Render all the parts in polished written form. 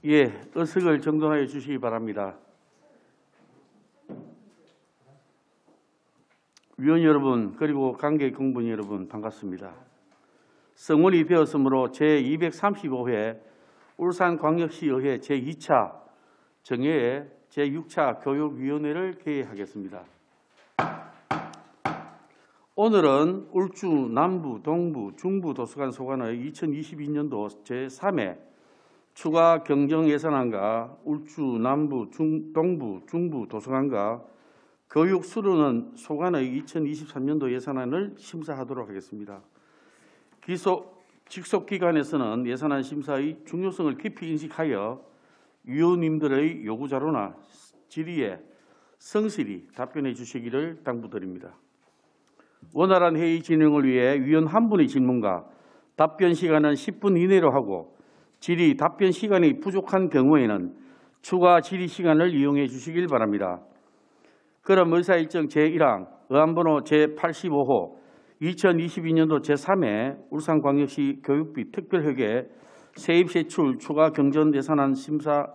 의석을 정돈하여 주시기 바랍니다. 위원 여러분 그리고 관계 공분 여러분 반갑습니다. 성원이 되었으므로 제235회 울산광역시의회 제2차 정회의 제6차 교육위원회를 개회하겠습니다. 오늘은 울주 남부, 동부, 중부 도서관 소관의 2022년도 제3회 추가 경정 예산안과 울주 남부, 동부, 중부 도서관과 교육 수료는 소관의 2023년도 예산안을 심사하도록 하겠습니다. 직속 기관에서는 예산안 심사의 중요성을 깊이 인식하여 위원님들의 요구자료나 질의에 성실히 답변해 주시기를 당부드립니다. 원활한 회의 진행을 위해 위원 한 분의 질문과 답변 시간은 10분 이내로 하고 질의, 답변 시간이 부족한 경우에는 추가 질의 시간을 이용해 주시길 바랍니다. 그럼 의사일정 제1항 의안번호 제85호 2022년도 제3회 울산광역시 교육비 특별회계 세입세출 추가 경정 예산안 심사와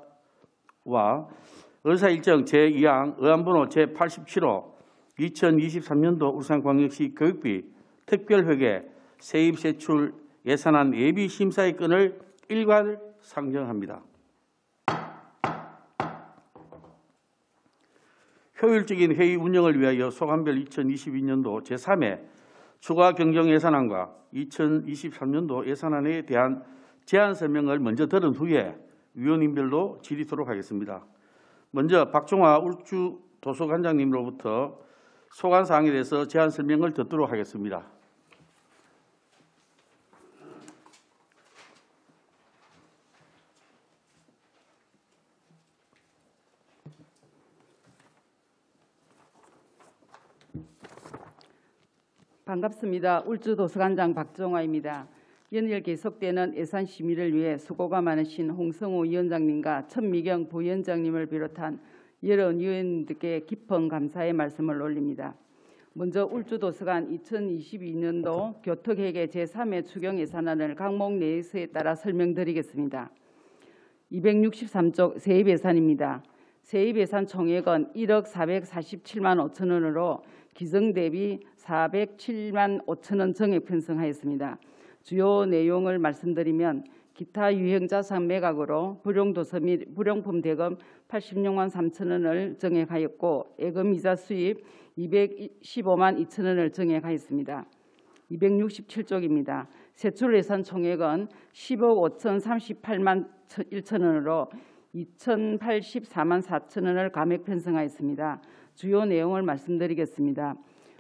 의사일정 제2항 의안번호 제87호 2023년도 울산광역시 교육비 특별회계 세입세출 예산안 예비 심사의 건을 일괄 상정합니다. 효율적인 회의 운영을 위하여 소관별 2022년도 제3회 추가 경정 예산안과 2023년도 예산안에 대한 제안 설명을 먼저 들은 후에 위원님별로 질의토록 하겠습니다. 먼저 박종화 울주 도서관장님으로부터 소관 사항에 대해서 제안 설명을 듣도록 하겠습니다. 반갑습니다. 울주도서관장 박종화입니다. 연일 계속되는 예산 심의를 위해 수고가 많으신 홍성우 위원장님과 천미경 부위원장님을 비롯한 여러 위원님들께 깊은 감사의 말씀을 올립니다. 먼저 울주도서관 2022년도 교특회계 제3회 추경 예산안을 각목 내역서에 따라 설명드리겠습니다. 263쪽 세입예산입니다. 세입예산 총액은 1억 447만 5천 원으로 기정 대비 407만 5천 원 정액 편성하였습니다. 주요 내용을 말씀드리면 기타 유형자산 매각으로 불용도서 및 불용품 대금 86만 3천 원을 정액하였고 예금이자 수입 215만 2천 원을 정액하였습니다. 267쪽입니다. 세출예산 총액은 10억 5천 38만 1천 원으로 2,084만 4천 원을 감액 편성하였습니다. 주요 내용을 말씀드리겠습니다.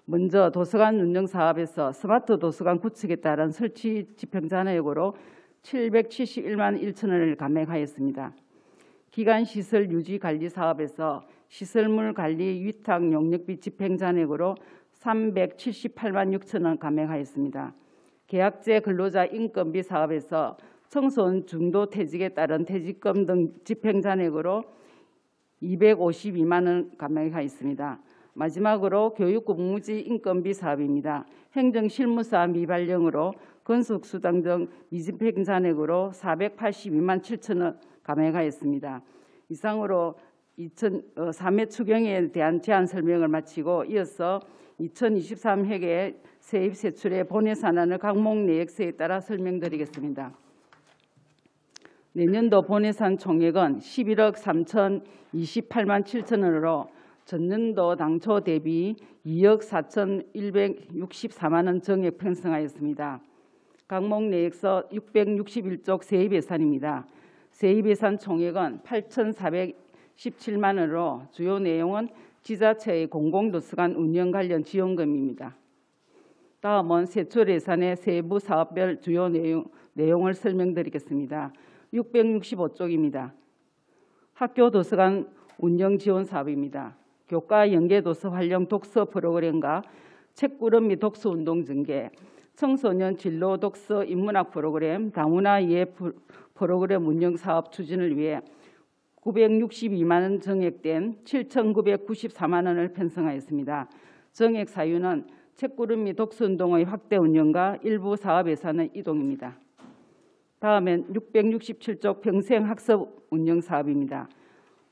먼저 도서관 운영 사업에서 스마트 도서관 구축에 따른 설치 집행 잔액으로 771만 1천 원을 감액하였습니다. 기관 시설 유지 관리 사업에서 시설물 관리 위탁 용역비 집행 잔액으로 378만 6천 원 감액하였습니다. 계약제 근로자 인건비 사업에서 청소년 중도 퇴직에 따른 퇴직금 등 집행 잔액으로 252만 원 감액하였습니다. 마지막으로 교육 공무지 인건비 사업입니다. 행정실무사 미발령으로 건축수당 등 미집행 잔액으로 482만 7천 원 감액하였습니다. 이상으로 3회 추경에 대한 제안 설명을 마치고 이어서 2023회계 세입세출의 본예산안을 각목 내역서에 따라 설명드리겠습니다. 내년도 본예산 총액은 11억 3,028만 7천 원으로 전년도 당초 대비 2억 4,164만 원 정액 편성하였습니다. 각목 내역서 661쪽 세입예산입니다. 세입예산 총액은 8,417만 원으로 주요 내용은 지자체의 공공도서관 운영 관련 지원금입니다. 다음은 세출예산의 세부 사업별 주요 내용을 설명드리겠습니다. 665쪽입니다. 학교도서관 운영 지원 사업입니다. 교과 연계도서 활용 독서 프로그램과 책구름 및 독서운동 전개, 청소년 진로 독서 인문학 프로그램, 다문화 이해 프로그램 운영 사업 추진을 위해 962만 원 정액된 7,994만 원을 편성하였습니다. 정액 사유는 책구름 및 독서운동의 확대 운영과 일부 사업 예산의 이동입니다. 다음엔 667쪽 평생학습 운영사업입니다.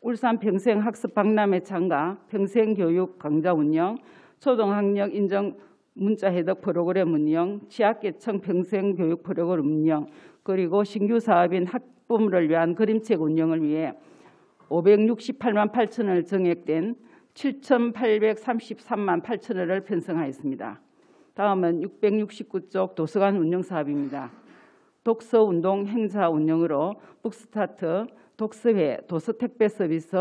울산 평생학습 박람회 참가, 평생교육 강좌 운영, 초등학력 인정 문자혜덕 프로그램 운영, 취약계층 평생교육 프로그램 운영, 그리고 신규 사업인 학부모를 위한 그림책 운영을 위해 568만 8천원을 증액된 7,833만 8천원을 편성하였습니다. 다음은 669쪽 도서관 운영사업입니다. 독서운동 행사 운영으로 북스타트, 독서회, 도서택배 서비스,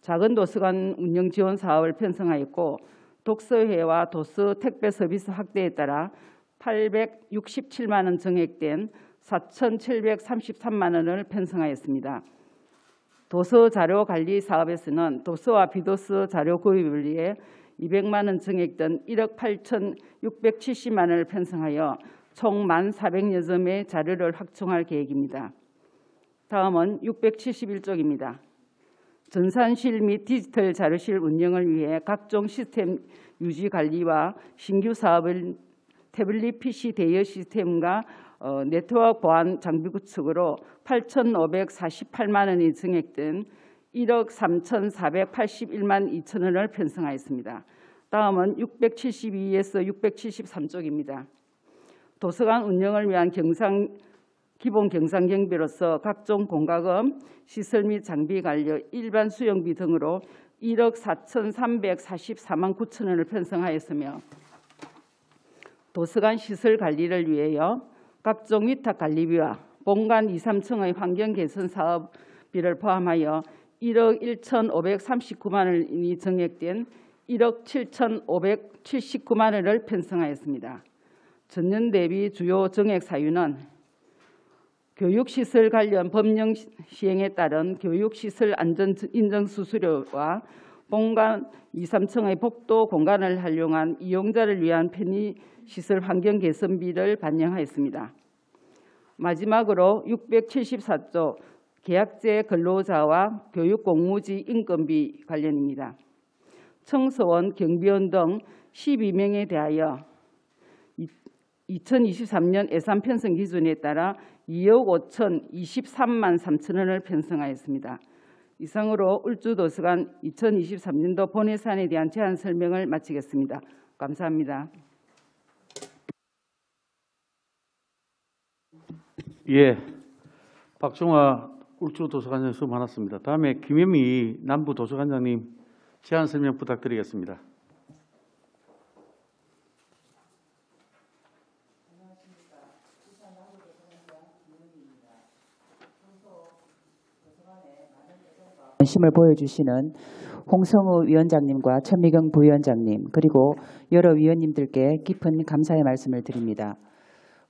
작은 도서관 운영 지원 사업을 편성하였고 독서회와 도서택배 서비스 확대에 따라 867만 원 증액된 4,733만 원을 편성하였습니다. 도서자료관리 사업에서는 도서와 비도서 자료 구입을 위해 200만 원 증액된 1억 8,670만 원을 편성하여 총 1,400여 점의 자료를 확충할 계획입니다. 다음은 671쪽입니다. 전산실 및 디지털 자료실 운영을 위해 각종 시스템 유지 관리와 신규 사업을 태블릿 PC 대여 시스템과 네트워크 보안 장비 구축으로 8,548만 원이 증액된 1억 3,481만 2천 원을 편성하였습니다. 다음은 672에서 673쪽입니다. 도서관 운영을 위한 기본 경상 경비로서 각종 공과금, 시설 및 장비 관리, 일반 수용비 등으로 1억 4,344만 9천 원을 편성하였으며 도서관 시설 관리를 위하여 각종 위탁 관리비와 본관 2, 3층의 환경 개선 사업비를 포함하여 1억 1,539만 원이 증액된 1억 7,579만 원을 편성하였습니다. 전년 대비 주요 증액 사유는 교육시설 관련 법령 시행에 따른 교육시설 안전 인증 수수료와 본관 2, 3층의 복도 공간을 활용한 이용자를 위한 편의시설 환경 개선비를 반영하였습니다. 마지막으로 674조 계약제 근로자와 교육공무지 인건비 관련입니다. 청소원, 경비원 등 12명에 대하여 2023년 예산 편성 기준에 따라 2억 5,023만 3천 원을 편성하였습니다. 이상으로 울주도서관 2023년도 본 예산에 대한 제안 설명을 마치겠습니다. 감사합니다. 예, 박종화 울주도서관장 수고 많았습니다. 다음에 김현미 남부도서관장님 제안 설명 부탁드리겠습니다. 관심을 보여주시는 홍성우 위원장님과 천미경 부위원장님 그리고 여러 위원님들께 깊은 감사의 말씀을 드립니다.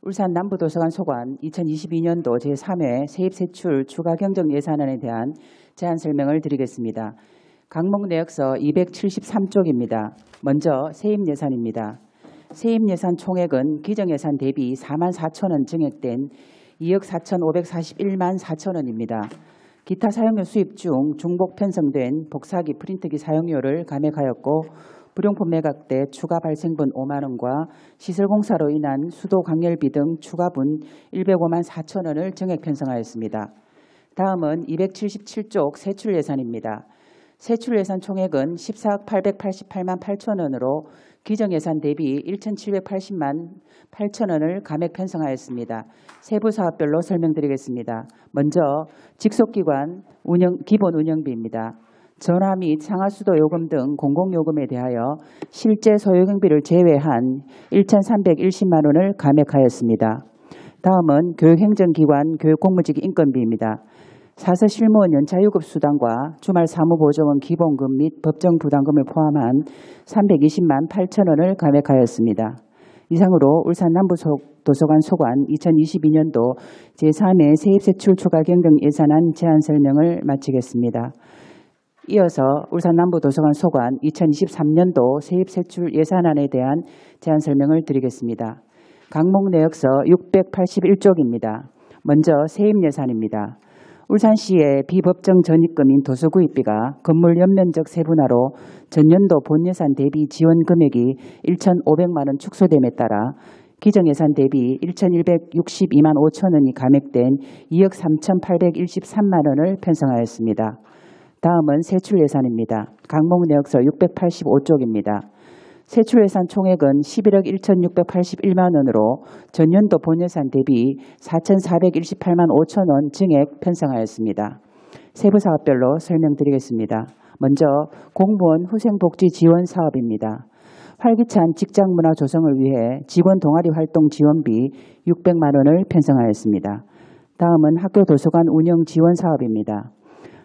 울산 남부도서관 소관 2022년도 제3회 세입세출 추가 경정 예산안에 대한 제안 설명을 드리겠습니다. 강목 내역서 273쪽입니다. 먼저 세입 예산입니다. 세입 예산 총액은 기정예산 대비 4만 4천 원 증액된 2억 4,541만 4천 원입니다. 기타 사용료 수입 중 중복 편성된 복사기 프린트기 사용료를 감액하였고 불용품 매각대 추가 발생분 5만 원과 시설공사로 인한 수도 강렬비 등 추가분 105만 4천 원을 증액 편성하였습니다. 다음은 277쪽 세출 예산입니다. 세출 예산 총액은 14억 888만 8천 원으로 기정예산 대비 1,780만 8천 원을 감액 편성하였습니다. 세부 사업별로 설명드리겠습니다. 먼저 직속기관 기본 운영비입니다. 전화 및 상하수도 요금 등 공공요금에 대하여 실제 소요경비를 제외한 1,310만 원을 감액하였습니다. 다음은 교육행정기관 교육공무직 인건비입니다. 사서 실무원 연차유급 수당과 주말 사무보조원 기본금 및 법정부담금을 포함한 320만 8천 원을 감액하였습니다. 이상으로 울산 남부도서관 소관 2022년도 제3회 세입세출 추가 경정 예산안 제안 설명을 마치겠습니다. 이어서 울산 남부도서관 소관 2023년도 세입세출 예산안에 대한 제안 설명을 드리겠습니다. 강목 내역서 681쪽입니다. 먼저 세입 예산입니다. 울산시의 비법정 전입금인 도서구입비가 건물 연면적 세분화로 전년도 본예산 대비 지원 금액이 1,500만 원 축소됨에 따라 기정예산 대비 1,162만 5천 원이 감액된 2억 3,813만 원을 편성하였습니다. 다음은 세출예산입니다. 강목내역서 685쪽입니다. 세출예산 총액은 11억 1,681만 원으로 전년도 본예산 대비 4,418만 5천 원 증액 편성하였습니다. 세부 사업별로 설명드리겠습니다. 먼저 공무원 후생복지 지원 사업입니다. 활기찬 직장문화 조성을 위해 직원 동아리 활동 지원비 600만 원을 편성하였습니다. 다음은 학교 도서관 운영 지원 사업입니다.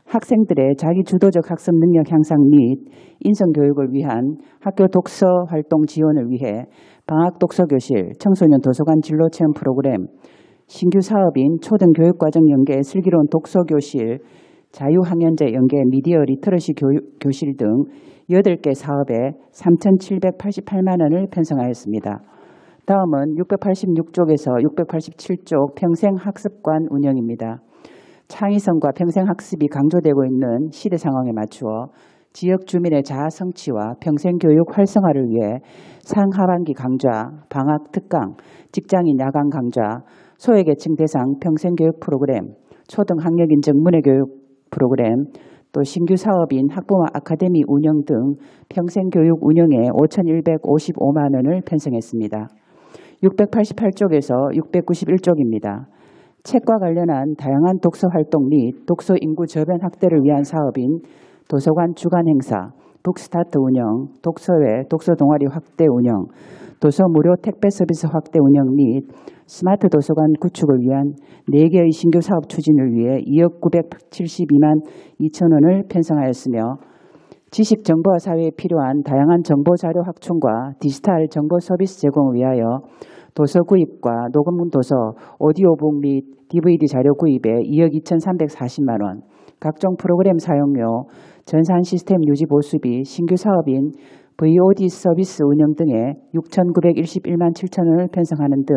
학생들의 자기주도적 학습 능력 향상 및 인성교육을 위한 학교 독서 활동 지원을 위해 방학 독서교실, 청소년 도서관 진로체험 프로그램, 신규 사업인 초등교육과정 연계 슬기로운 독서교실, 자유학년제 연계 미디어 리터러시 교실 등 8개 사업에 3,788만 원을 편성하였습니다. 다음은 686쪽에서 687쪽 평생학습관 운영입니다. 창의성과 평생학습이 강조되고 있는 시대 상황에 맞추어 지역 주민의 자아 성취와 평생교육 활성화를 위해 상하반기 강좌, 방학 특강, 직장인 야간 강좌, 소외계층 대상 평생교육 프로그램, 초등학력 인증 문해교육 프로그램, 또 신규 사업인 학부모 아카데미 운영 등 평생교육 운영에 5,155만 원을 편성했습니다. 688쪽에서 691쪽입니다. 책과 관련한 다양한 독서 활동 및 독서 인구 저변 확대를 위한 사업인 도서관 주간 행사, 북스타트 운영, 독서회, 독서 동아리 확대 운영, 도서 무료 택배 서비스 확대 운영 및 스마트 도서관 구축을 위한 4개의 신규 사업 추진을 위해 2억 972만 2천 원을 편성하였으며 지식 정보화 사회에 필요한 다양한 정보 자료 확충과 디지털 정보 서비스 제공을 위하여 도서 구입과 녹음 도서, 오디오북 및 DVD 자료 구입에 2억 2,340만 원, 각종 프로그램 사용료, 전산 시스템 유지 보수비, 신규 사업인 VOD 서비스 운영 등에 6,911만 7천 원을 편성하는 등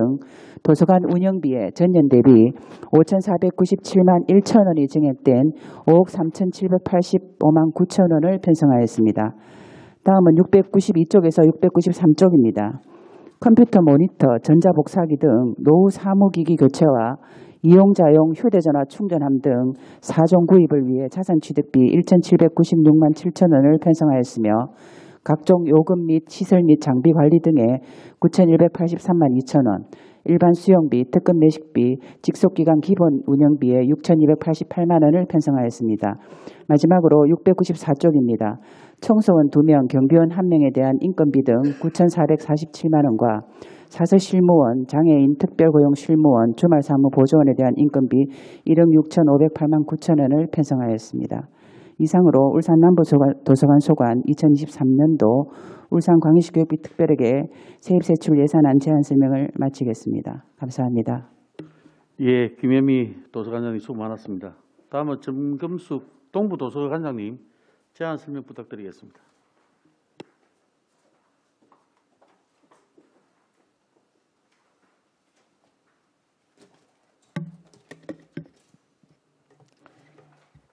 도서관 운영비에 전년 대비 5,497만 1천 원이 증액된 5억 3,785만 9천 원을 편성하였습니다. 다음은 692쪽에서 693쪽입니다. 컴퓨터 모니터, 전자복사기 등 노후 사무기기 교체와 이용자용 휴대전화 충전함 등 4종 구입을 위해 자산취득비 1,796만 7천 원을 편성하였으며 각종 요금 및 시설 및 장비 관리 등에 9,183만 2천 원, 일반 수용비, 특급 매식비, 직속기관 기본 운영비에 6,288만 원을 편성하였습니다. 마지막으로 694쪽입니다. 청소원 2명, 경비원 1명에 대한 인건비 등 9,447만 원과 사서실무원, 장애인 특별고용 실무원, 주말사무 보조원에 대한 인건비 1억 6,508만 9천 원을 편성하였습니다. 이상으로 울산 남부도서관 소관 2023년도 울산광역시 교육비 특별회계 세입세출 예산안 제안 설명을 마치겠습니다. 감사합니다. 예, 김혜미 도서관장님 수고 많았습니다. 다음은 정금숙 동부도서관장님 제안 설명 부탁드리겠습니다.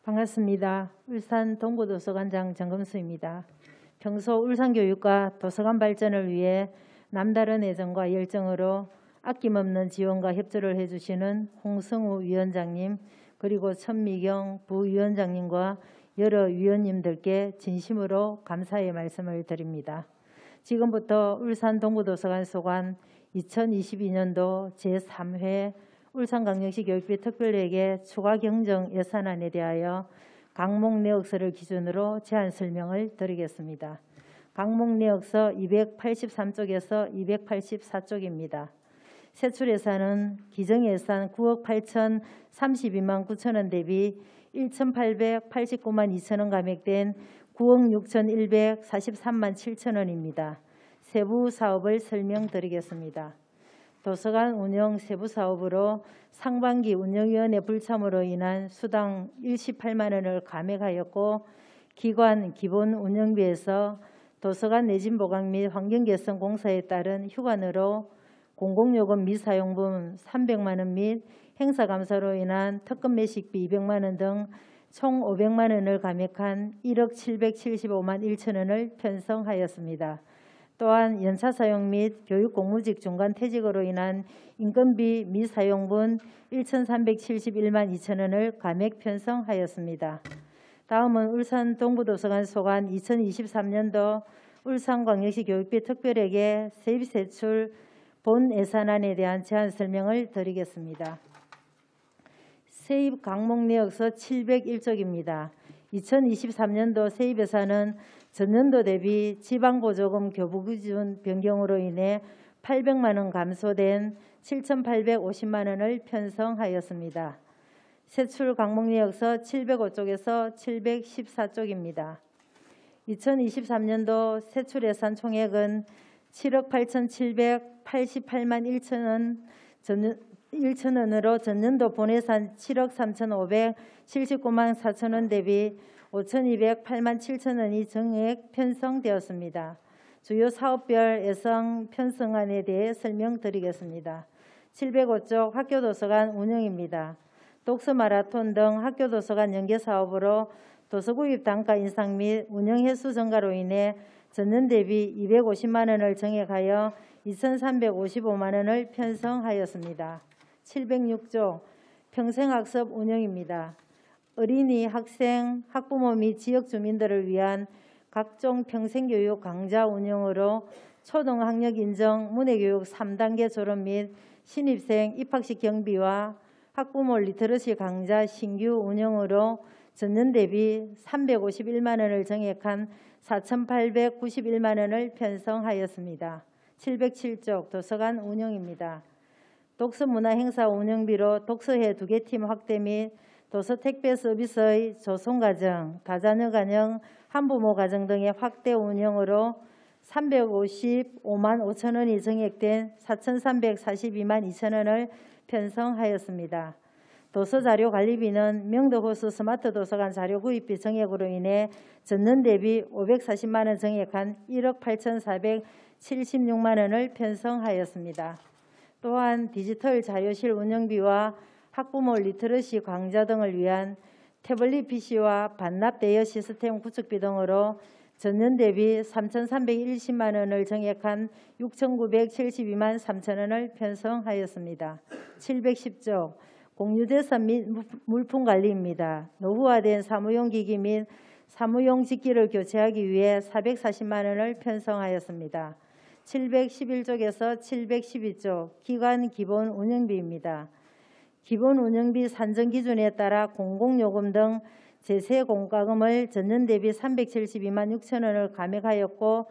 반갑습니다. 울산 동부도서관장 정금수입니다. 평소 울산교육과 도서관 발전을 위해 남다른 애정과 열정으로 아낌없는 지원과 협조를 해주시는 홍성우 위원장님 그리고 천미경 부위원장님과 여러 위원님들께 진심으로 감사의 말씀을 드립니다. 지금부터 울산 동부도서관 소관 2022년도 제3회 울산광역시 교육비 특별회계 추가 경정 예산안에 대하여 강목 내역서를 기준으로 제안 설명을 드리겠습니다. 강목 내역서 283쪽에서 284쪽입니다. 세출 예산은 기정 예산 9억 8,032만 9천 원 대비 1,889만 2천 원 감액된 9억 6,143만 7천 원입니다. 세부 사업을 설명드리겠습니다. 도서관 운영 세부 사업으로 상반기 운영위원회 불참으로 인한 수당 18만 원을 감액하였고 기관 기본 운영비에서 도서관 내진 보강 및 환경 개선 공사에 따른 휴관으로 공공요금 미사용분 300만 원 및 행사 감사로 인한 특급 매식비 200만 원 등 총 500만 원을 감액한 1억 775만 1천 원을 편성하였습니다. 또한 연차 사용 및 교육 공무직 중간 퇴직으로 인한 인건비 미사용분 1,371만 2천 원을 감액 편성하였습니다. 다음은 울산 동부도서관 소관 2023년도 울산광역시 교육비 특별회계 세입세출 본 예산안에 대한 제안 설명을 드리겠습니다. 세입 강목 내역서 701쪽입니다. 2023년도 세입 예산은 전년도 대비 지방보조금 교부 기준 변경으로 인해 800만 원 감소된 7,850만 원을 편성하였습니다. 세출 강목 내역서 705쪽에서 714쪽입니다. 2023년도 세출 예산 총액은 7억 8,788만 1천 원으로 전년도 본예산 7억 3,579만 4천 원 대비 5,208만 7천 원이 정액 편성되었습니다. 주요 사업별 예산 편성안에 대해 설명드리겠습니다. 705쪽 학교도서관 운영입니다. 독서 마라톤 등 학교도서관 연계 사업으로 도서구입 단가 인상 및 운영 횟수 증가로 인해 전년 대비 250만 원을 정액하여 2,355만 원을 편성하였습니다. 706조 평생학습 운영입니다. 어린이, 학생, 학부모 및 지역 주민들을 위한 각종 평생교육 강좌 운영으로 초등학력 인정 문해교육 3단계 졸업 및 신입생 입학식 경비와 학부모 리터러시 강좌 신규 운영으로 전년 대비 351만 원을 정액한 4,891만 원을 편성하였습니다. 707쪽 도서관 운영입니다. 독서문화행사 운영비로 독서회 2개 팀 확대 및 도서택배 서비스의 조손가정, 다자녀가정, 한부모 가정 등의 확대 운영으로 355만 5천 원이 정액된 4,342만 2천 원을 편성하였습니다. 도서자료관리비는 명도호수 스마트도서관 자료구입비 정액으로 인해 전년 대비 540만 원 정액한 1억 8,476만 원을 편성하였습니다. 또한 디지털 자료실 운영비와 학부모 리터러시 강좌 등을 위한 태블릿 PC와 반납 대여 시스템 구축비 등으로 전년 대비 3,310만 원을 정액한 6,972만 3천 원을 편성하였습니다. 710조 공유재산 및 물품관리입니다. 노후화된 사무용 기기 및 사무용 직기를 교체하기 위해 440만 원을 편성하였습니다. 711쪽에서 712쪽 기관 기본 운영비입니다. 기본 운영비 산정 기준에 따라 공공요금 등 제세 공과금을 전년 대비 372만 6천 원을 감액하였고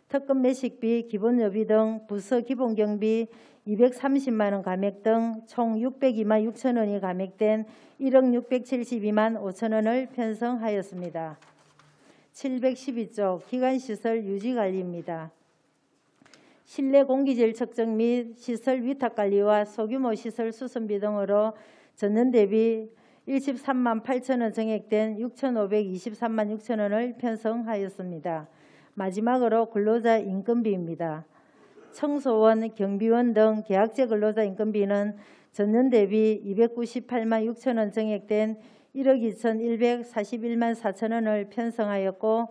특급 매식비, 기본여비 등 부서 기본경비 230만 원 감액 등 총 602만 6천 원이 감액된 1억 672만 5천 원을 편성하였습니다. 712쪽 기관시설 유지관리입니다. 실내 공기질 측정 및 시설 위탁관리와 소규모 시설 수선비 등으로 전년 대비 13만 8천 원 정액된 6,523만 6천 원을 편성하였습니다. 마지막으로 근로자 인건비입니다. 청소원, 경비원 등 계약제 근로자 인건비는 전년 대비 298만 6천 원 정액된 1억 2,141만 4천 원을 편성하였고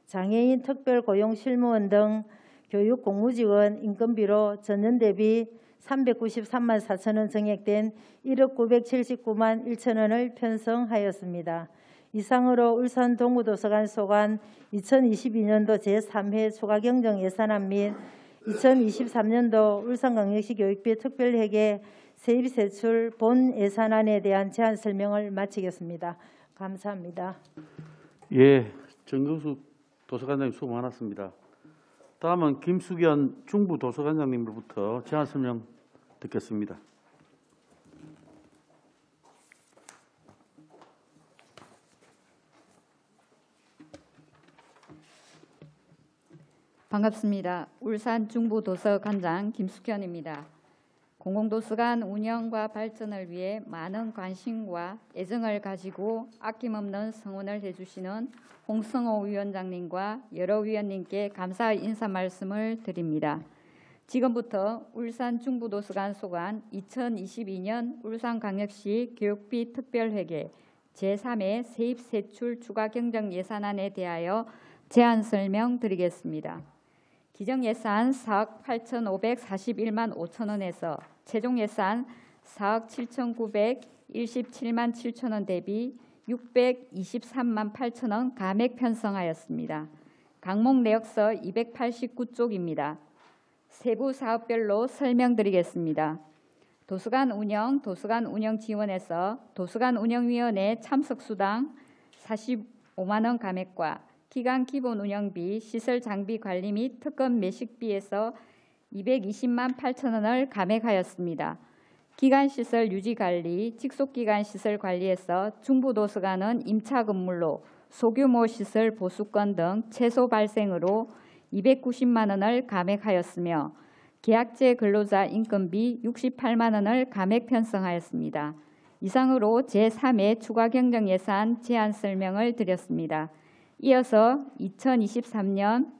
장애인 특별고용 실무원 등 교육 공무직원 인건비로 전년 대비 393만 4천 원 정액된 1억 979만 1천 원을 편성하였습니다. 이상으로 울산 동구도서관 소관 2022년도 제3회 추가경정 예산안 및 2023년도 울산광역시 교육비 특별회계 세입세출 본 예산안에 대한 제안 설명을 마치겠습니다. 감사합니다. 예, 정경숙 도서관장님 수고 많았습니다. 다음은 김수견 중부도서관장님으로부터 제안 설명 듣겠습니다. 반갑습니다. 울산 중부도서관장 김숙현입니다. 공공도서관 운영과 발전을 위해 많은 관심과 애정을 가지고 아낌없는 성원을 해주시는 홍성호 위원장님과 여러 위원님께 감사의 인사 말씀을 드립니다. 지금부터 울산 중부도서관 소관 2022년 울산광역시 교육비 특별회계 제3회 세입세출 추가경정 예산안에 대하여 제안 설명 드리겠습니다. 기정 예산 4억 8,541만 5천 원에서 최종 예산 4억 7,917만 7천 원 대비 623만 8천 원 감액 편성하였습니다. 강목 내역서 289쪽입니다. 세부 사업별로 설명드리겠습니다. 도서관 운영 지원에서 도서관 운영위원회 참석수당 45만 원 감액과 기간 기본 운영비, 시설 장비 관리 및 특권 매식비에서 220만 8천 원을 감액하였습니다. 기간시설 유지관리, 직속기간시설 관리에서 중부도서관은 임차 건물로 소규모 시설 보수권 등 최소 발생으로 290만 원을 감액하였으며 계약제 근로자 인건비 68만 원을 감액 편성하였습니다. 이상으로 제3회 추가 경정 예산 제안 설명을 드렸습니다. 이어서 2023년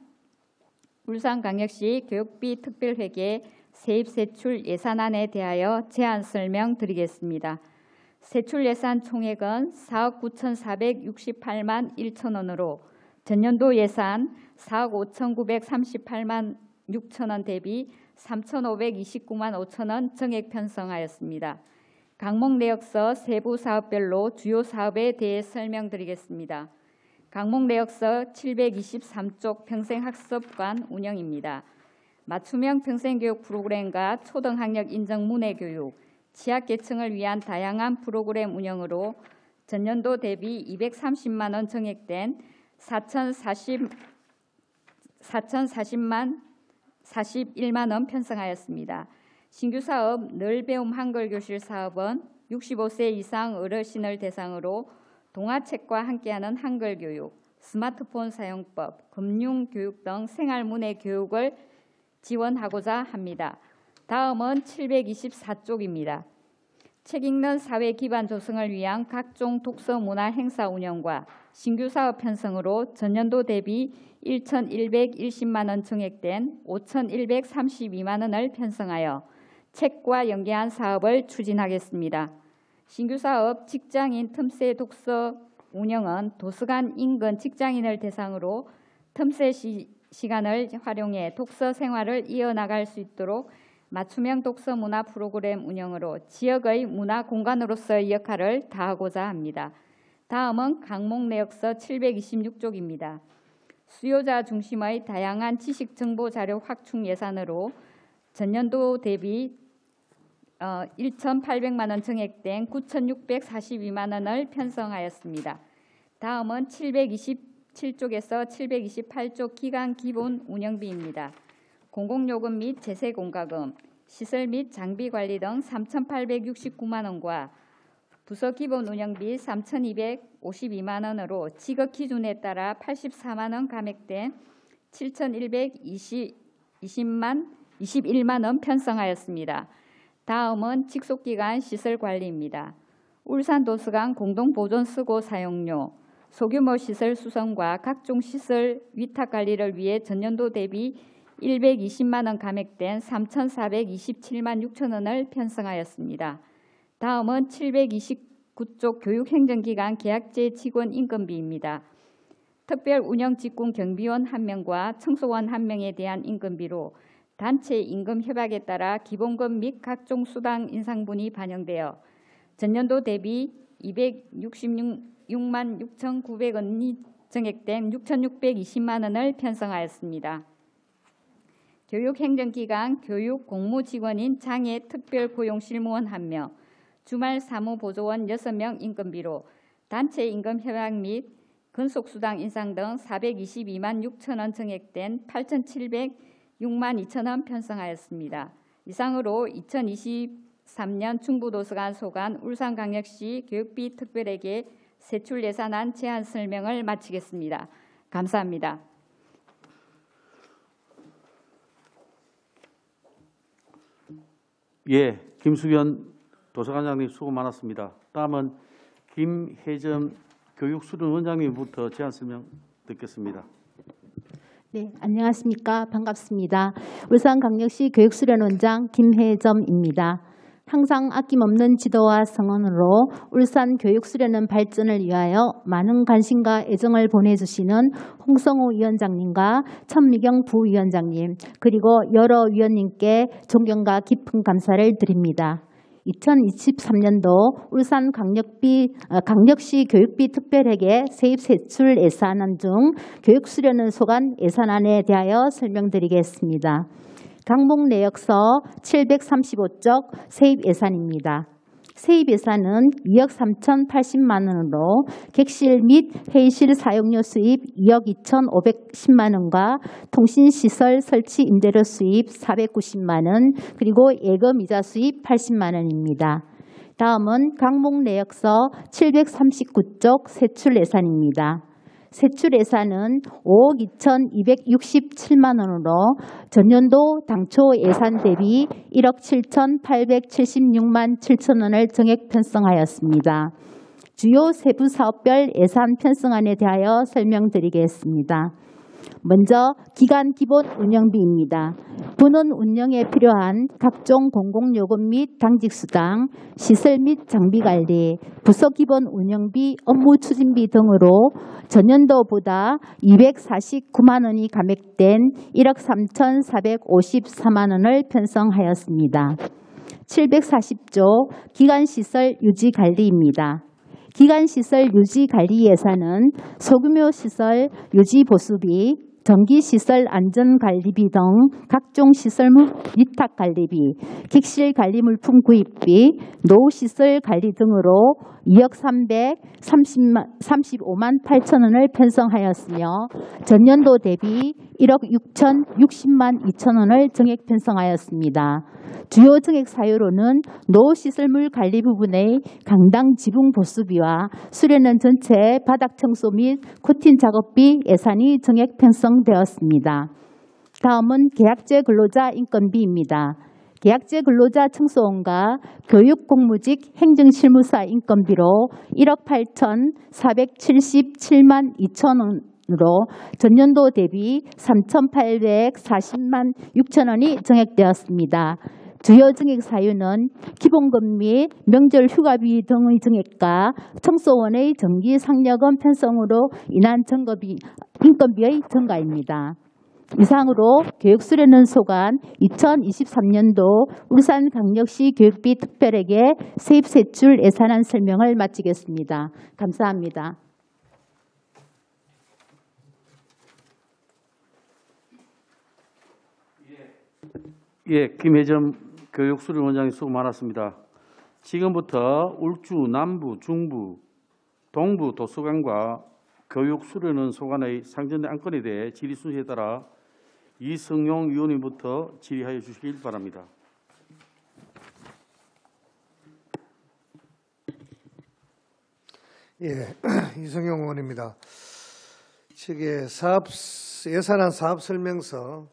울산광역시 교육비 특별회계 세입세출 예산안에 대하여 제안 설명드리겠습니다. 세출 예산 총액은 4억 9,468만 1천 원으로 전년도 예산 4억 5,938만 6천 원 대비 3,529만 5천 원 정액 편성하였습니다. 강목 내역서 세부 사업별로 주요 사업에 대해 설명드리겠습니다. 강목 내역서 723쪽 평생학습관 운영입니다. 맞춤형 평생교육 프로그램과 초등학력 인정 문해교육, 취약계층을 위한 다양한 프로그램 운영으로 전년도 대비 230만 원 정액된 4,041만 원 편성하였습니다. 신규 사업 늘 배움 한글 교실 사업은 65세 이상 어르신을 대상으로 동화책과 함께하는 한글 교육, 스마트폰 사용법, 금융 교육 등 생활 문해 교육을 지원하고자 합니다. 다음은 724쪽입니다. 책 읽는 사회 기반 조성을 위한 각종 독서 문화 행사 운영과 신규 사업 편성으로 전년도 대비 1,110만 원 정액된 5,132만 원을 편성하여 책과 연계한 사업을 추진하겠습니다. 신규 사업 직장인 틈새 독서 운영은 도서관 인근 직장인을 대상으로 틈새 시간을 활용해 독서 생활을 이어나갈 수 있도록 맞춤형 독서 문화 프로그램 운영으로 지역의 문화 공간으로서의 역할을 다하고자 합니다. 다음은 강목 내역서 726쪽입니다. 수요자 중심의 다양한 지식 정보 자료 확충 예산으로 전년도 대비 1,800만 원 정액된 9,642만 원을 편성하였습니다. 다음은 727쪽에서 728쪽 기간 기본 운영비입니다. 공공요금 및 제세공과금, 시설 및 장비 관리 등 3,869만 원과 부서 기본 운영비 3,252만 원으로 지급 기준에 따라 84만 원 감액된 7,121만 원 편성하였습니다. 다음은 직속기관 시설관리입니다. 울산도서관 공동보존 쓰고 사용료, 소규모 시설 수선과 각종 시설 위탁관리를 위해 전년도 대비 120만 원 감액된 3,427만 6천 원을 편성하였습니다. 다음은 729쪽 교육행정기관 계약제 직원 인건비입니다. 특별 운영 직군 경비원 1명과 청소원 1명에 대한 인건비로 단체 임금 협약에 따라 기본급 및 각종 수당 인상분이 반영되어 전년도 대비 266만 6,900원이 정액된 6,620만 원을 편성하였습니다. 교육행정기관 교육 공무직원인 장애 특별고용 실무원 1명, 주말 사무보조원 6명 인건비로 단체 임금 협약 및 근속수당 인상 등 422만 6천 원 정액된 8,706만 2천 원 편성하였습니다. 이상으로 2023년 중부도서관 소관 울산광역시 교육비 특별회계 세출 예산안 제안 설명을 마치겠습니다. 감사합니다. 예, 김수견 도서관장님 수고 많았습니다. 다음은 김혜점 교육수련원장님부터 제안 설명 듣겠습니다. 네, 안녕하십니까. 반갑습니다. 울산광역시 교육수련원장 김혜점입니다. 항상 아낌없는 지도와 성원으로 울산 교육 수련원 발전을 위하여 많은 관심과 애정을 보내주시는 홍성호 위원장님과 천미경 부위원장님 그리고 여러 위원님께 존경과 깊은 감사를 드립니다. 2023년도 울산광역시 교육비 특별회계 세입세출 예산안 중 교육수련원 소관 예산안에 대하여 설명드리겠습니다. 강북 내역서 735쪽 세입 예산입니다. 세입 예산은 2억 3,080만 원으로 객실 및 회의실 사용료 수입 2억 2,510만 원과 통신시설 설치 임대료 수입 490만 원 그리고 예금이자 수입 80만 원입니다. 다음은 강북 내역서 739쪽 세출 예산입니다. 세출 예산은 5억 2,267만 원으로 전년도 당초 예산 대비 1억 7,876만 7천 원을 정액 편성하였습니다. 주요 세부 사업별 예산 편성안에 대하여 설명드리겠습니다. 먼저 기간 기본 운영비입니다. 본원 운영에 필요한 각종 공공요금 및 당직수당, 시설 및 장비관리, 부서 기본 운영비, 업무 추진비 등으로 전년도보다 249만 원이 감액된 1억 3,454만 원을 편성하였습니다. 740조 기간시설 유지관리입니다. 기간시설 유지관리 예산은 소규모 시설 유지보수비, 전기시설 안전관리비 등 각종 시설물 위탁관리비, 객실관리물품 구입비, 노후시설 관리 등으로 2억 335만 8천 원을 편성하였으며 전년도 대비 1억 6,060만 2천 원을 정액 편성하였습니다. 주요 정액 사유로는 노후시설물 관리 부분의 강당 지붕 보수비와 수련원 전체 바닥 청소 및 코팅 작업비 예산이 정액 편성되었습니다. 다음은 계약제 근로자 인건비입니다. 계약제 근로자 청소원과 교육공무직 행정실무사 인건비로 1억 8,477만 2천 원으로 전년도 대비 3,840만 6천 원이 정액되었습니다. 주요 정액 사유는 기본급 및 명절 휴가비 등의 정액과 청소원의 정기 상여금 편성으로 인한 인건비의 증가입니다. 이상으로 교육수련원 소관 2023년도 울산광역시 교육비 특별회계 세입세출 예산안 설명을 마치겠습니다. 감사합니다. 예, 김혜점 교육수련원장이 수고 많았습니다. 지금부터 울주 남부, 중부, 동부 도서관과 교육수련원 소관의 상정된 안건에 대해 질의 순서에 따라 이성용 위원님부터 질의하여 주시길 바랍니다. 예, 이성용 의원입니다. 예산안 사업설명서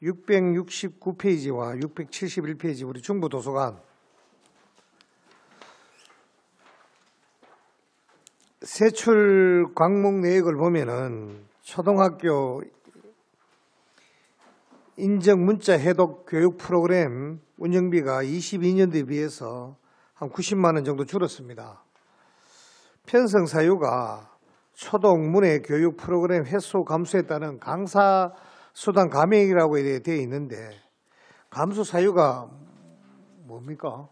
669페이지와 671페이지 우리 중부도서관 세출 광목 내역을 보면은 초등학교 인적 문자 해독 교육 프로그램 운영비가 22년도에 비해서 한 90만 원 정도 줄었습니다. 편성 사유가 초등 문해 교육 프로그램 횟수 감소에 따른 강사 수당 감액이라고 되어 있는데 감소 사유가 뭡니까?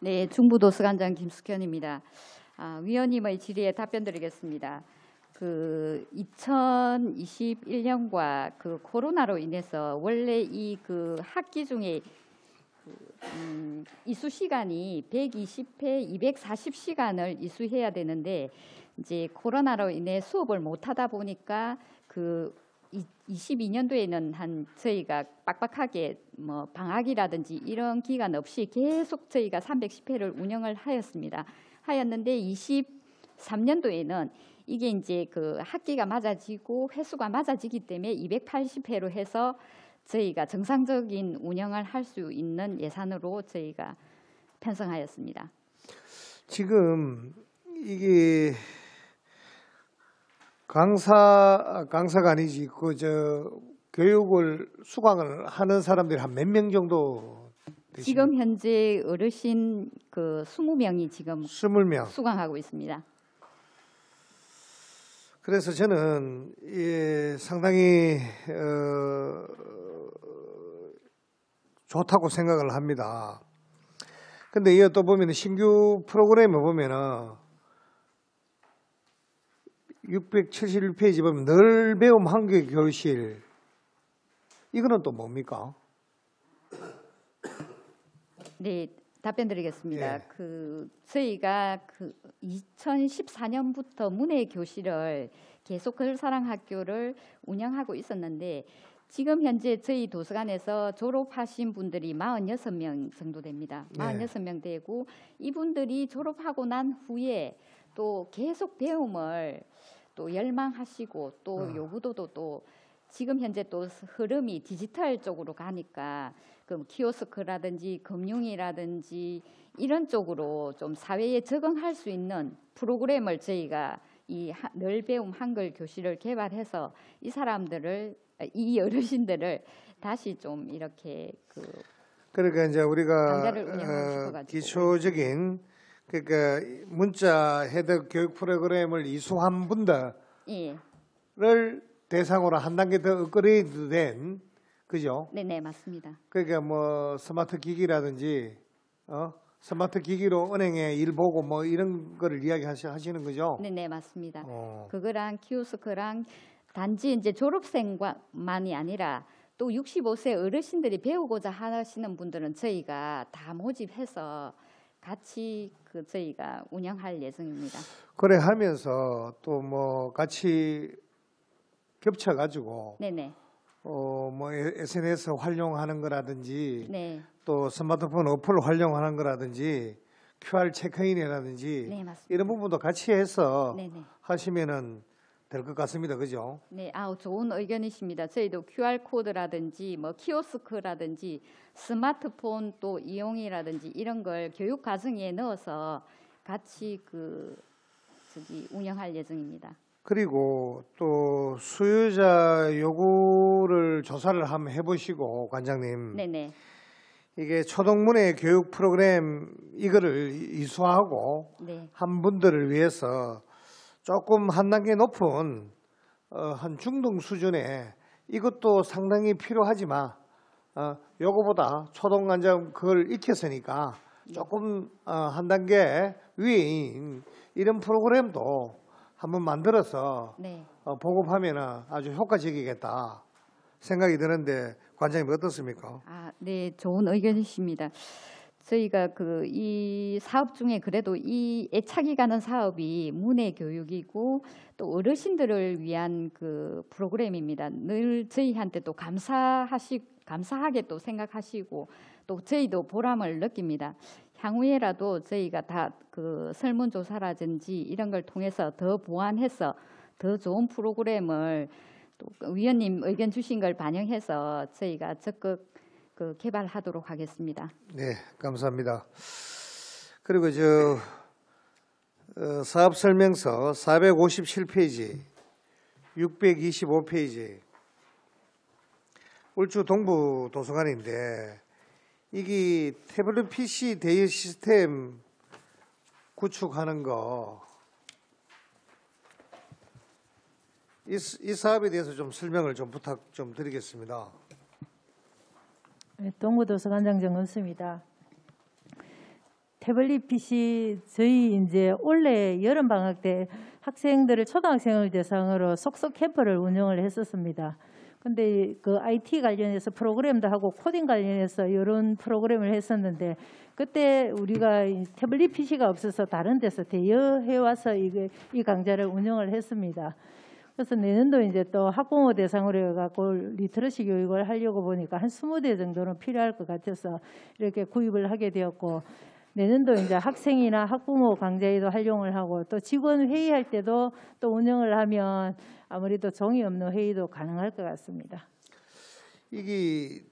네, 중부도서관장 김숙현입니다. 위원님의 질의에 답변드리겠습니다. 2021년과 코로나로 인해서 원래 이 학기 중에 이수 시간이 120회 240시간을 이수해야 되는데 이제 코로나로 인해 수업을 못 하다 보니까 22년도에는 저희가 빡빡하게 방학이라든지 이런 기간 없이 계속 저희가 310회를 운영을 하였는데 23년도에는 이게 이제 학기가 맞아지고 횟수가 맞아지기 때문에 280회로 해서 저희가 정상적인 운영을 할 수 있는 예산으로 저희가 편성하였습니다. 지금 이게 강사가 아니지 교육을 수강을 하는 사람들이 한 몇 명 정도 되십니까? 지금 현재 어르신 그 20명이 지금 20명. 수강하고 있습니다. 그래서 저는 상당히 좋다고 생각을 합니다. 근데 이어 또 보면 신규 프로그램에 보면은 671페이지 보면 늘 배움 한글 교실 이거는 또 뭡니까? 네, 답변드리겠습니다. 예. 저희가 2014년부터 문해 교실을 계속 글사랑학교를 운영하고 있었는데 지금 현재 저희 도서관에서 졸업하신 분들이 46명 정도 됩니다. 네. 46명 되고 이분들이 졸업하고 난 후에 또 계속 배움을 또 열망하시고 또 요구도도 또 지금 현재 또 흐름이 디지털 쪽으로 가니까 그 키오스크라든지 금융이라든지 이런 쪽으로 좀 사회에 적응할 수 있는 프로그램을 저희가 이 늘 배움 한글 교실을 개발해서 이 어르신들을 다시 좀 이렇게 그러니까 이제 우리가 강좌를 운영하고 싶어가지고. 기초적인 그러니까 문자 헤드 교육 프로그램을 이수한 분들을 예, 대상으로 한 단계 더 업그레이드된 그죠? 네네 맞습니다. 그러니까 뭐 스마트 기기라든지 스마트 기기로 은행에 일 보고 뭐 이런 거를 이야기하시는 거죠? 네네 맞습니다. 어. 그거랑 키오스크랑 단지 이제 졸업생만이 아니라 또 65세 어르신들이 배우고자 하시는 분들은 저희가 다 모집해서 같이 저희가 운영할 예정입니다. 그래 하면서 또 뭐 같이 겹쳐 가지고 네네 뭐 SNS 활용하는 거라든지 네, 또 스마트폰 어플 활용하는 거라든지 QR 체크인이라든지 네 맞습니다. 이런 부분도 같이 해서 네네. 하시면은 될 것 같습니다. 그죠? 네, 좋은 의견이십니다. 저희도 QR 코드라든지 뭐 키오스크라든지 스마트폰 또 이용이라든지 이런 걸 교육 과정에 넣어서 같이 운영할 예정입니다. 그리고 또 수요자 요구를 조사를 한번 해보시고 관장님 네네. 이게 초등문해 교육 프로그램 이거를 이수하고 네. 한 분들을 위해서 조금 한 단계 높은 한 중등 수준의 이것도 상당히 필요하지만 요거보다 초등관장 그걸 익혔으니까 조금 한 단계 위인 이런 프로그램도 한번 만들어서 네. 보급하면 아주 효과적이겠다 생각이 드는데 관장님 어떻습니까? 네, 좋은 의견이십니다. 저희가 이 사업 중에 그래도 이 애착이 가는 사업이 문해 교육이고 또 어르신들을 위한 프로그램입니다. 늘 저희한테 또 감사하게 또 생각하시고 또 저희도 보람을 느낍니다. 향후에라도 저희가 다 설문조사라든지 이런 걸 통해서 더 보완해서 더 좋은 프로그램을 또 위원님 의견 주신 걸 반영해서 저희가 적극 개발하도록 하겠습니다. 네, 감사합니다. 그리고 사업 설명서 457페이지, 625페이지 울주 동부 도서관인데 이게 태블릿 PC 대여 시스템 구축하는 거 이 사업에 대해서 좀 설명을 좀 부탁 좀 드리겠습니다. 네, 동부도서관장 정은수입니다. 태블릿 PC 저희 이제 올해 여름 방학 때 학생들을 초등학생을 대상으로 속속 캠프를 운영을 했었습니다. 근데 IT 관련해서 프로그램도 하고 코딩 관련해서 이런 프로그램을 했었는데 그때 우리가 태블릿 PC가 없어서 다른 데서 대여해 와서 이 강좌를 운영을 했습니다. 그래서 내년도 이제 또 학부모 대상으로 해갖고 리터러시 교육을 하려고 보니까 한 20대 정도는 필요할 것 같아서 이렇게 구입을 하게 되었고 내년도 이제 학생이나 학부모 강좌에도 활용을 하고 또 직원 회의할 때도 또 운영을 하면 아무래도 종이 없는 회의도 가능할 것 같습니다. 이게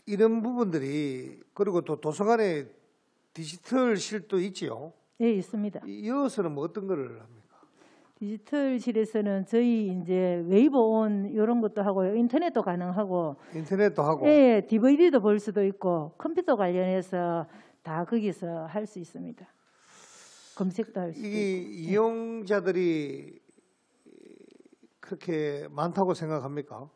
이런 부분들이 그리고 또 도서관에 디지털실도 있지요. 네, 있습니다. 이어서는 뭐 어떤 거를 합니까? 디지털실에서는 저희 이제 웨이브 온 이런 것도 하고요. 인터넷도 가능하고, 인터넷도 하고. 예, DVD도 볼 수도 있고, 컴퓨터 관련해서 다 거기서 할 수 있습니다. 검색도 할 수 있고. 이게 이용자들이 그렇게 많다고 생각합니까?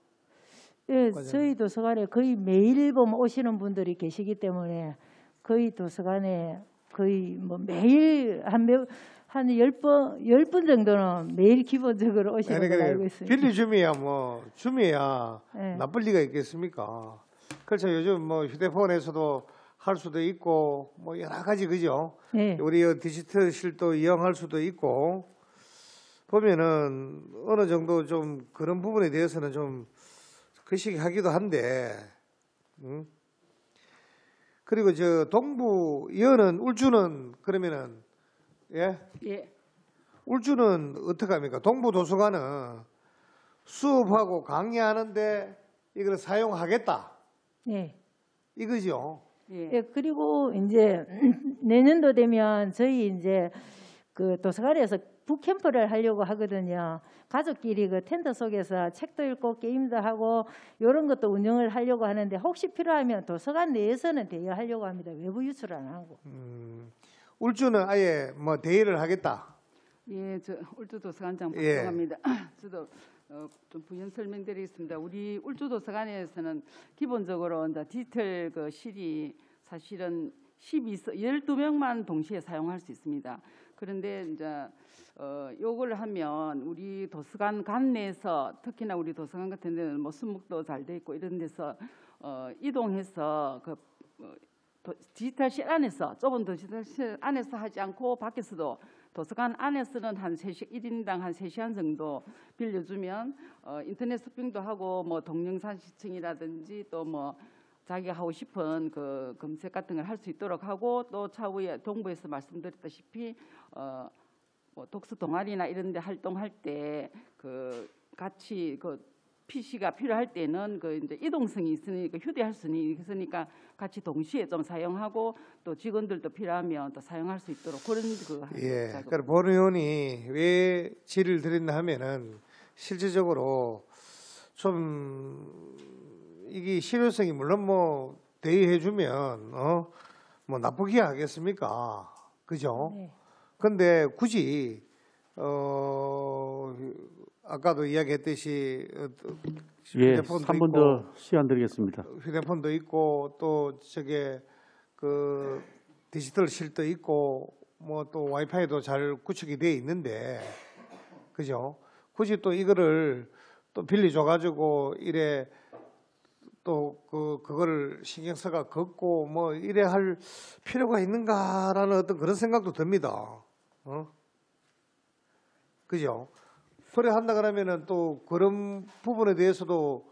예, 과장님. 저희 도서관에 거의 매일 보면 오시는 분들이 계시기 때문에 거의 도서관에 거의 뭐 매일 한 10번 정도는 매일 기본적으로 오시는 걸로 알고 있습니다. 빌리 줌이야 뭐 줌이야 네. 나쁠 리가 있겠습니까? 그렇죠. 요즘 뭐 휴대폰에서도 할 수도 있고 뭐 여러 가지 그죠? 네. 우리 디지털실도 이용할 수도 있고 보면은 어느 정도 좀 그런 부분에 대해서는 좀 거시기하기도 한데, 그리고 저 동부 이어는 울주는 그러면은 예? 예. 울주는 어떻게 합니까? 동부 도서관은 수업하고 강의하는데 이걸 사용하겠다 네. 이거죠. 예. 예, 그리고 이제 내년도 되면 저희 이제 그 도서관에서 북캠프를 하려고 하거든요. 가족끼리 그 텐트 속에서 책도 읽고 게임도 하고 이런 것도 운영을 하려고 하는데 혹시 필요하면 도서관 내에서는 대여하려고 합니다. 외부 유출 안 하고. 울주는 아예 뭐 대의를 하겠다. 예, 저 울주도서관장 예. 박정합니다. 저도 좀 부연 설명드리겠습니다. 우리 울주도서관에서는 기본적으로 이제 디지털 그 실이 사실은 12명만 동시에 사용할 수 있습니다. 그런데 이제 요걸 하면 우리 도서관 관내에서 특히나 우리 도서관 같은 데는 뭐 수목도 잘 돼 있고 이런 데서 이동해서 그 디지털실 안에서 좁은 디지털실 안에서 하지 않고 밖에서도 도서관 안에서는 한 1인당 한 3시간 정도 빌려주면 인터넷 서핑도 하고 뭐 동영상 시청이라든지 또 뭐 자기가 하고 싶은 그 검색 같은 걸 할 수 있도록 하고 또 차후에 동부에서 말씀드렸다시피 뭐 독서 동아리나 이런 데 활동할 때 그 같이 그 PC가 필요할 때는 그 이제 이동성이 있으니까 휴대할 수 있으니까 같이 동시에 좀 사용하고 또 직원들도 필요하면 또 사용할 수 있도록 그런 예. 작업. 그러니까 본 의원이 왜 질의를 드렸나 하면은 실질적으로 좀 이게 실효성이 물론 뭐 대의해주면 뭐 나쁘게 하겠습니까? 그죠? 네. 근데 굳이 아까도 이야기했듯이 예, 휴대폰도 3분 있고, 더 시간 드리겠습니다. 휴대폰도 있고 또 저게 그 디지털 실도 있고 뭐 또 와이파이도 잘 구축이 돼 있는데 그죠? 굳이 또 이거를 또 빌려줘 가지고 이래 또 그거를 신경 써가 걷고 뭐 이래 할 필요가 있는가라는 어떤 그런 생각도 듭니다. 그죠? 그래 한다 그러면은 또 그런 부분에 대해서도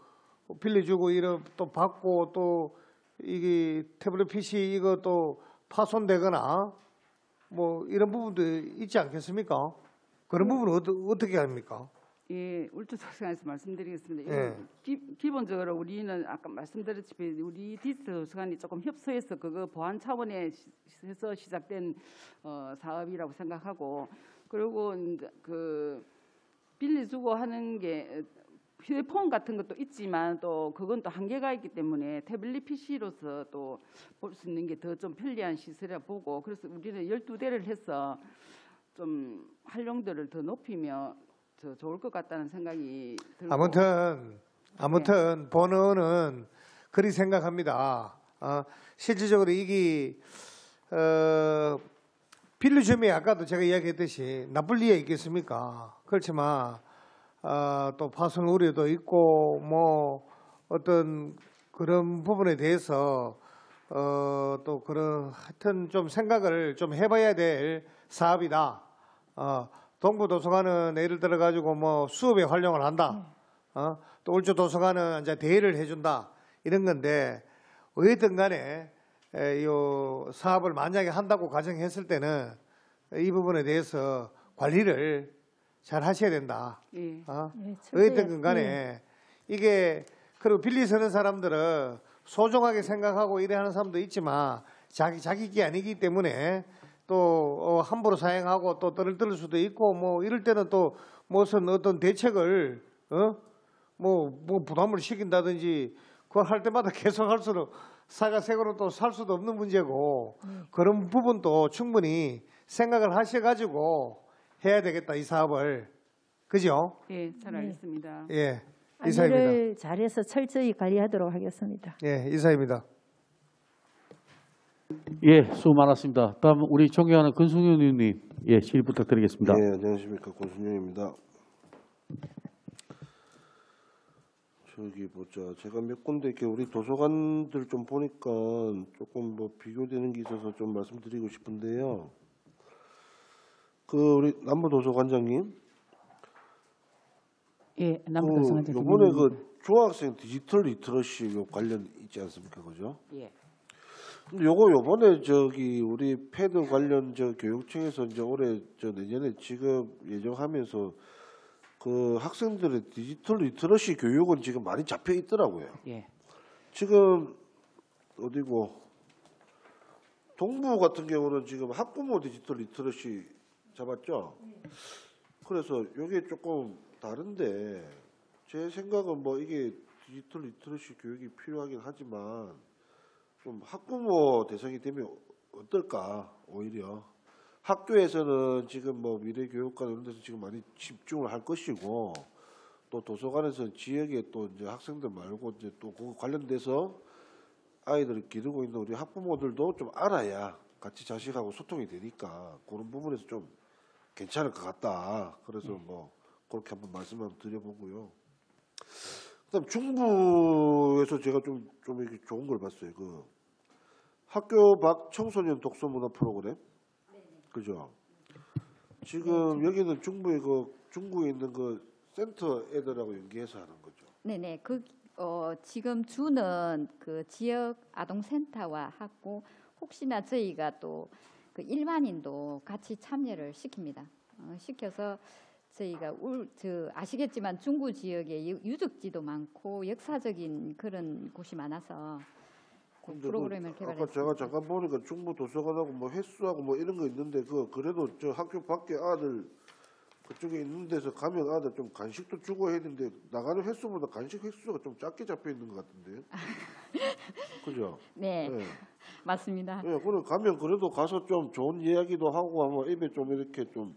빌려주고 이런 또 받고 또 이게 태블릿 PC 이거 또 파손되거나 뭐 이런 부분도 있지 않겠습니까? 그런 부분은 어떻게 합니까? 예, 울주도서관에서 말씀드리겠습니다. 예. 기본적으로 우리는 아까 말씀드렸지만 우리 디지털 도서관이 조금 협소해서 그거 보안 차원에서 시작된 사업이라고 생각하고 그리고 이제 그 빌려주고 하는 게 휴대폰 같은 것도 있지만 또 그건 또 한계가 있기 때문에 태블릿 PC로서 또 볼 수 있는 게 더 좀 편리한 시설이라 보고 그래서 우리는 12대를 해서 좀 활용도를 더 높이면 더 좋을 것 같다는 생각이 들고 아무튼 번호는 그리 생각합니다. 실질적으로 이게 빌려주면 아까도 제가 이야기했듯이 나쁠 리가 있겠습니까? 그렇지만 또 파손 우려도 있고 뭐 어떤 그런 부분에 대해서 또 그런 하여튼 좀 생각을 좀 해봐야 될 사업이다. 동부도서관은 예를 들어 가지고 뭐 수업에 활용을 한다. 또 울주도서관은 이제 대여를 해준다. 이런 건데 어쨌든 간에 이 사업을 만약에 한다고 가정했을 때는 이 부분에 대해서 관리를 잘 하셔야 된다. 예. 어쨌든 간에 이게 그리고 빌리 서는 사람들은 소중하게 생각하고 이래 하는 사람도 있지만 자기 게 아니기 때문에 또 함부로 사용하고 또 떨어뜨릴 수도 있고 뭐 이럴 때는 또 무슨 어떤 대책을 뭐 부담을 시킨다든지 그걸 할 때마다 계속 할 수는 사가색으로 또 살 수도 없는 문제고 그런 부분도 충분히 생각을 하셔가지고 해야 되겠다 이 사업을 그죠? 예, 잘 알겠습니다. 예, 이사입니다. 안내를 잘해서 철저히 관리하도록 하겠습니다. 예, 이사입니다. 예, 수고 많았습니다. 다음 우리 존경하는 권순현 의원님, 예, 질의 부탁드리겠습니다. 네, 안녕하십니까. 권순영입니다. 저기 보자. 제가 몇 군데 이렇게 우리 도서관들 좀 보니까 조금 뭐 비교되는 게 있어서 좀 말씀드리고 싶은데요. 우리 남부도서관장님, 예, 남부도서관장 요번에 김민입니다. 중학생 디지털 리터러시 요 관련 있지 않습니까, 그죠? 예. 근데 요번에 저기 우리 패드 관련 교육청에서 이제 올해 내년에 지급 예정하면서 그 학생들의 디지털 리터러시 교육은 지금 많이 잡혀 있더라고요. 예. 지금 어디고 동부 같은 경우는 지금 학부모 디지털 리터러시 잡았죠. 그래서 이게 조금 다른데 제 생각은 뭐 이게 디지털 리터러시 교육이 필요하긴 하지만 좀 학부모 대상이 되면 어떨까 오히려. 학교에서는 지금 뭐 미래교육관 이런 데서 지금 많이 집중을 할 것이고 또 도서관에서는 지역에 또 이제 학생들 말고 이제 또 그 관련돼서 아이들을 기르고 있는 우리 학부모들도 좀 알아야 같이 자식하고 소통이 되니까 그런 부분에서 좀 괜찮을 것 같다. 그래서 뭐 그렇게 한번 말씀 한번 드려보고요. 그다음 중부에서 제가 좀 이렇게 좋은 걸 봤어요. 그 학교 밖 청소년 독서 문화 프로그램. 그죠? 지금 여기는 중부에 있는 그 센터 애들하고 연계해서 하는 거죠. 네네. 지금 주는 그 지역 아동센터와 하고 혹시나 저희가 또 그 일반인도 같이 참여를 시킵니다. 시켜서 저희가 아시겠지만 중구 지역에 유적지도 많고 역사적인 그런 곳이 많아서 그 프로그램을 아까 개발했습니다. 제가 잠깐 보니까 중부 도서관하고 뭐 횟수하고 뭐 이런 거 있는데 그래도 저 학교 밖에 아들 그쪽에 있는 데서 가면 아들 좀 간식도 주고 해야 되는데 나가는 횟수보다 간식 횟수가 좀 작게 잡혀 있는 것 같은데요. 그죠? 네, 네. 맞습니다. 네, 그래 가면 그래도 가서 좀 좋은 이야기도 하고 하면 입에 좀 이렇게 좀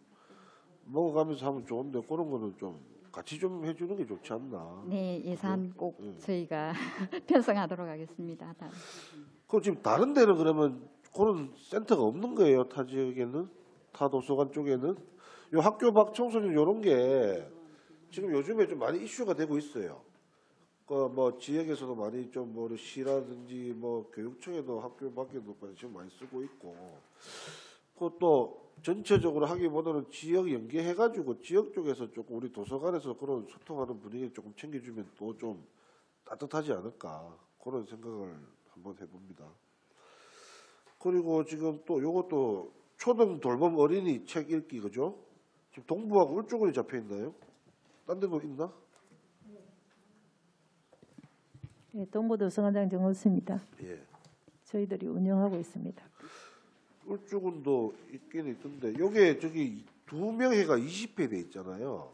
먹어가면서 하면 좋은데 그런 거는 좀 같이 좀 해주는 게 좋지 않나. 네, 예산 꼭 네. 저희가 편성하도록 하겠습니다. 다음. 그럼 지금 다른 데는 그러면 그런 센터가 없는 거예요? 타 지역에는? 타 도서관 쪽에는? 요 학교 밖 청소년 이런 게 지금 요즘에 좀 많이 이슈가 되고 있어요. 그 뭐 지역에서도 많이 좀 뭐 시라든지 뭐 교육청에도 학교 밖에도 지금 많이 쓰고 있고 그것도 전체적으로 하기보다는 지역 연계해가지고 지역 쪽에서 조금 우리 도서관에서 그런 소통하는 분위기를 조금 챙겨주면 또 좀 따뜻하지 않을까 그런 생각을 한번 해봅니다. 그리고 지금 또 요것도 초등 돌봄 어린이 책 읽기 그죠? 지금 동부하고 울주군이 잡혀 있나요? 딴 데도 있나? 예, 동부도서관장 정호수입니다. 예. 저희들이 운영하고 있습니다. 울주군도 있긴 있던데 요게 저기 2명회가 20회 돼 있잖아요.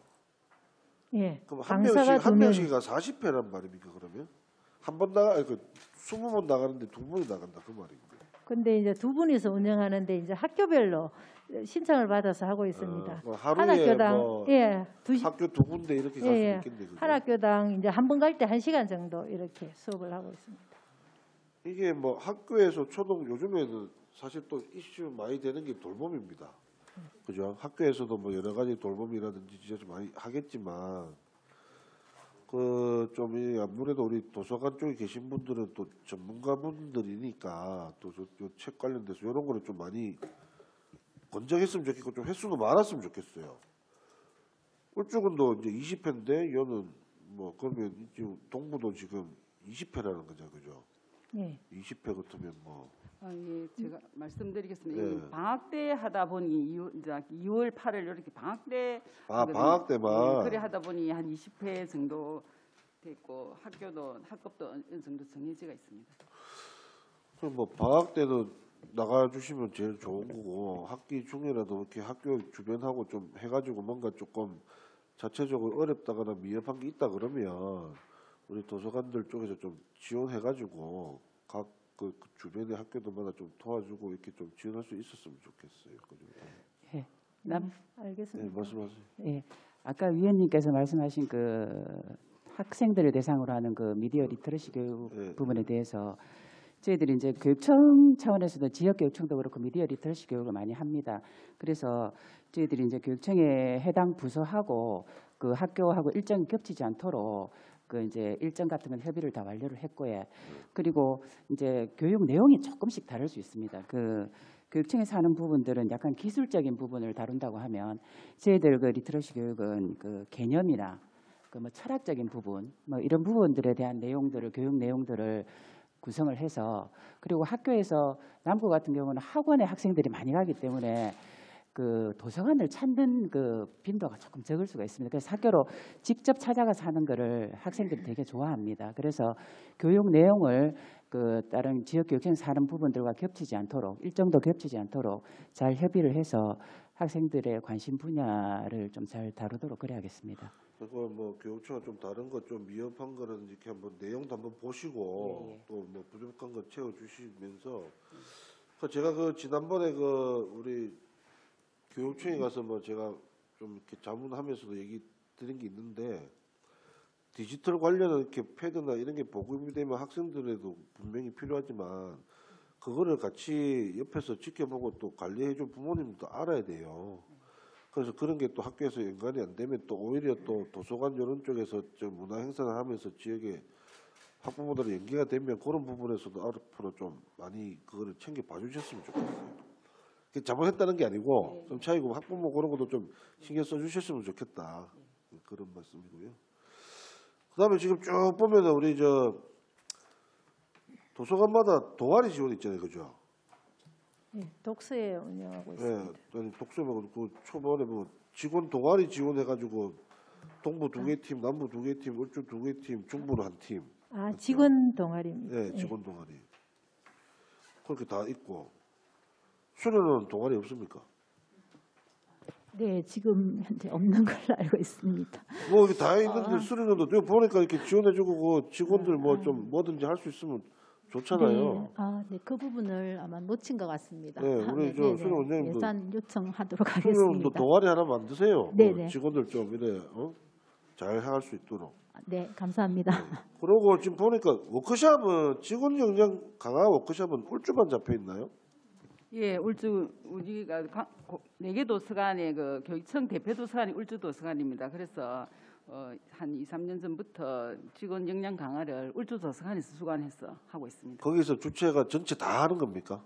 예, 그럼 한 강사가 두 명. 명씩가 40회란 말입니까 그러면? 한 번 나가 20번 나가는데 2번이 나간다 그 말입니다. 근데 이제 두 분이서 운영하는데 이제 학교별로 신청을 받아서 하고 있습니다. 뭐 한 하루에 학교당 뭐 두 시, 학교 2군데 이렇게 갈 수 예, 있겠네 그죠? 한 학교당 이제 한 번 갈 때 1시간 정도 이렇게 수업을 하고 있습니다. 이게 뭐 학교에서 초등 요즘에는 사실 또 이슈 많이 되는 게 돌봄입니다. 그죠? 학교에서도 뭐 여러 가지 돌봄이라든지 진짜 좀 많이 하겠지만 좀 아무래도 우리 도서관 쪽에 계신 분들은 또 전문가분들이니까 또 책 관련돼서 이런 거를 좀 많이 권장했으면 좋겠고 좀 횟수도 많았으면 좋겠어요. 울주군도 이제 20회인데 여는 뭐 그러면 지금 동부도 지금 20회라는 거죠, 그죠? 예. 20회 같으면 뭐 예, 제가 말씀드리겠습니다. 네. 이 방학 때 하다 보니 2월 8일 이렇게 방학 때 하거든요. 방학 때만. 예, 그래 하다 보니 한 20회 정도 됐고 학급도 어느 정도 정해져가 있습니다. 그럼 뭐 방학 때는 나가주시면 제일 좋은 거고 학기 중에라도 이렇게 학교 주변하고 좀 해가지고 뭔가 조금 자체적으로 어렵다거나 미흡한 게 있다 그러면 우리 도서관들 쪽에서 좀 지원해가지고 각 그 주변의 학교들마다 좀 도와주고 이렇게 좀 지원할 수 있었으면 좋겠어요. 그죠? 남, 네, 알겠습니다. 말씀하세요. 예. 아까 위원님께서 말씀하신 그 학생들을 대상으로 하는 그 미디어 리터러시 교육 네. 부분에 대해서 저희들이 이제 교육청 차원에서도 지역교육청도 그렇고 미디어 리터러시 교육을 많이 합니다. 그래서 저희들이 이제 교육청에 해당 부서하고 그 학교하고 일정이 겹치지 않도록 그 이제 일정 같은 건 협의를 다 완료를 했고요. 그리고 이제 교육 내용이 조금씩 다를 수 있습니다. 그 교육청에서 하는 부분들은 약간 기술적인 부분을 다룬다고 하면 저희들 그 리터러시 교육은 그 개념이나 그 뭐 철학적인 부분 뭐 이런 부분들에 대한 내용들을 교육 내용들을 구성을 해서 그리고 학교에서 남구 같은 경우는 학원에 학생들이 많이 가기 때문에 그 도서관을 찾는 그 빈도가 조금 적을 수가 있습니다. 그래서 학교로 직접 찾아가서 하는 거를 학생들이 되게 좋아합니다. 그래서 교육 내용을 그 다른 지역 교육청에서 하는 부분들과 겹치지 않도록 일정도 겹치지 않도록 잘 협의를 해서 학생들의 관심 분야를 좀 잘 다루도록 그래야겠습니다. 그거 뭐 교육청은 좀 다른 거 좀 미흡한 거는 이렇게 한번 내용도 한번 보시고 또 뭐 부족한 거 채워 주시면서 제가 그 지난번에 그 우리 교육청에 가서 뭐 제가 좀 이렇게 자문하면서도 얘기 드린 게 있는데 디지털 관련은 이렇게 패드나 이런 게 보급이 되면 학생들에도 분명히 필요하지만 그거를 같이 옆에서 지켜보고 또 관리해준 부모님도 알아야 돼요. 그래서 그런 게 또 학교에서 연관이 안 되면 또 오히려 또 도서관 이런 쪽에서 좀 문화 행사를 하면서 지역에 학부모들이 연계가 되면 그런 부분에서도 앞으로 좀 많이 그거를 챙겨 봐주셨으면 좋겠어요. 그게 잘못했다는 게 아니고 좀 차이고 학부모 그런 것도 좀 신경 써주셨으면 좋겠다. 그런 말씀이고요. 그다음에 지금 쭉 보면은 우리 저 도서관마다 동아리 지원 있잖아요, 그죠? 네, 독서에 운영하고 있습니다. 네, 아니 독서면 그 초반에 뭐 직원 동아리 지원해가지고 동부 2개 팀, 남부 2개 팀, 울주 2개 팀, 중부는 한 팀. 아, 직원 동아리입니다. 네, 직원 동아리. 그렇게 다 있고 수련은 동아리 없습니까? 네, 지금 현재 없는 걸로 알고 있습니다. 뭐 이게 다 있는데 수련도 보니까 이렇게 지원해주고 그 직원들 뭐 좀 뭐든지 할 수 있으면 좋잖아요. 네, 그 부분을 아마 놓친 것 같습니다. 네, 우리 저 수련 원장님도 예산 요청하도록 수련도 하겠습니다. 동아리 하나 만드세요. 네네. 직원들 좀 이래 잘 할 수 있도록. 네, 감사합니다. 그리고 지금 보니까 워크숍은 직원 역량 강화 워크숍은 울주만 잡혀 있나요? 예, 울주 우리가 4개 도서관의 그 교육청 대표 도서관이 울주 도서관입니다. 그래서 한 2, 3년 전부터 직원 역량 강화를 울주 도서관에서 수관해서 하고 있습니다. 거기서 주체가 전체 다 하는 겁니까?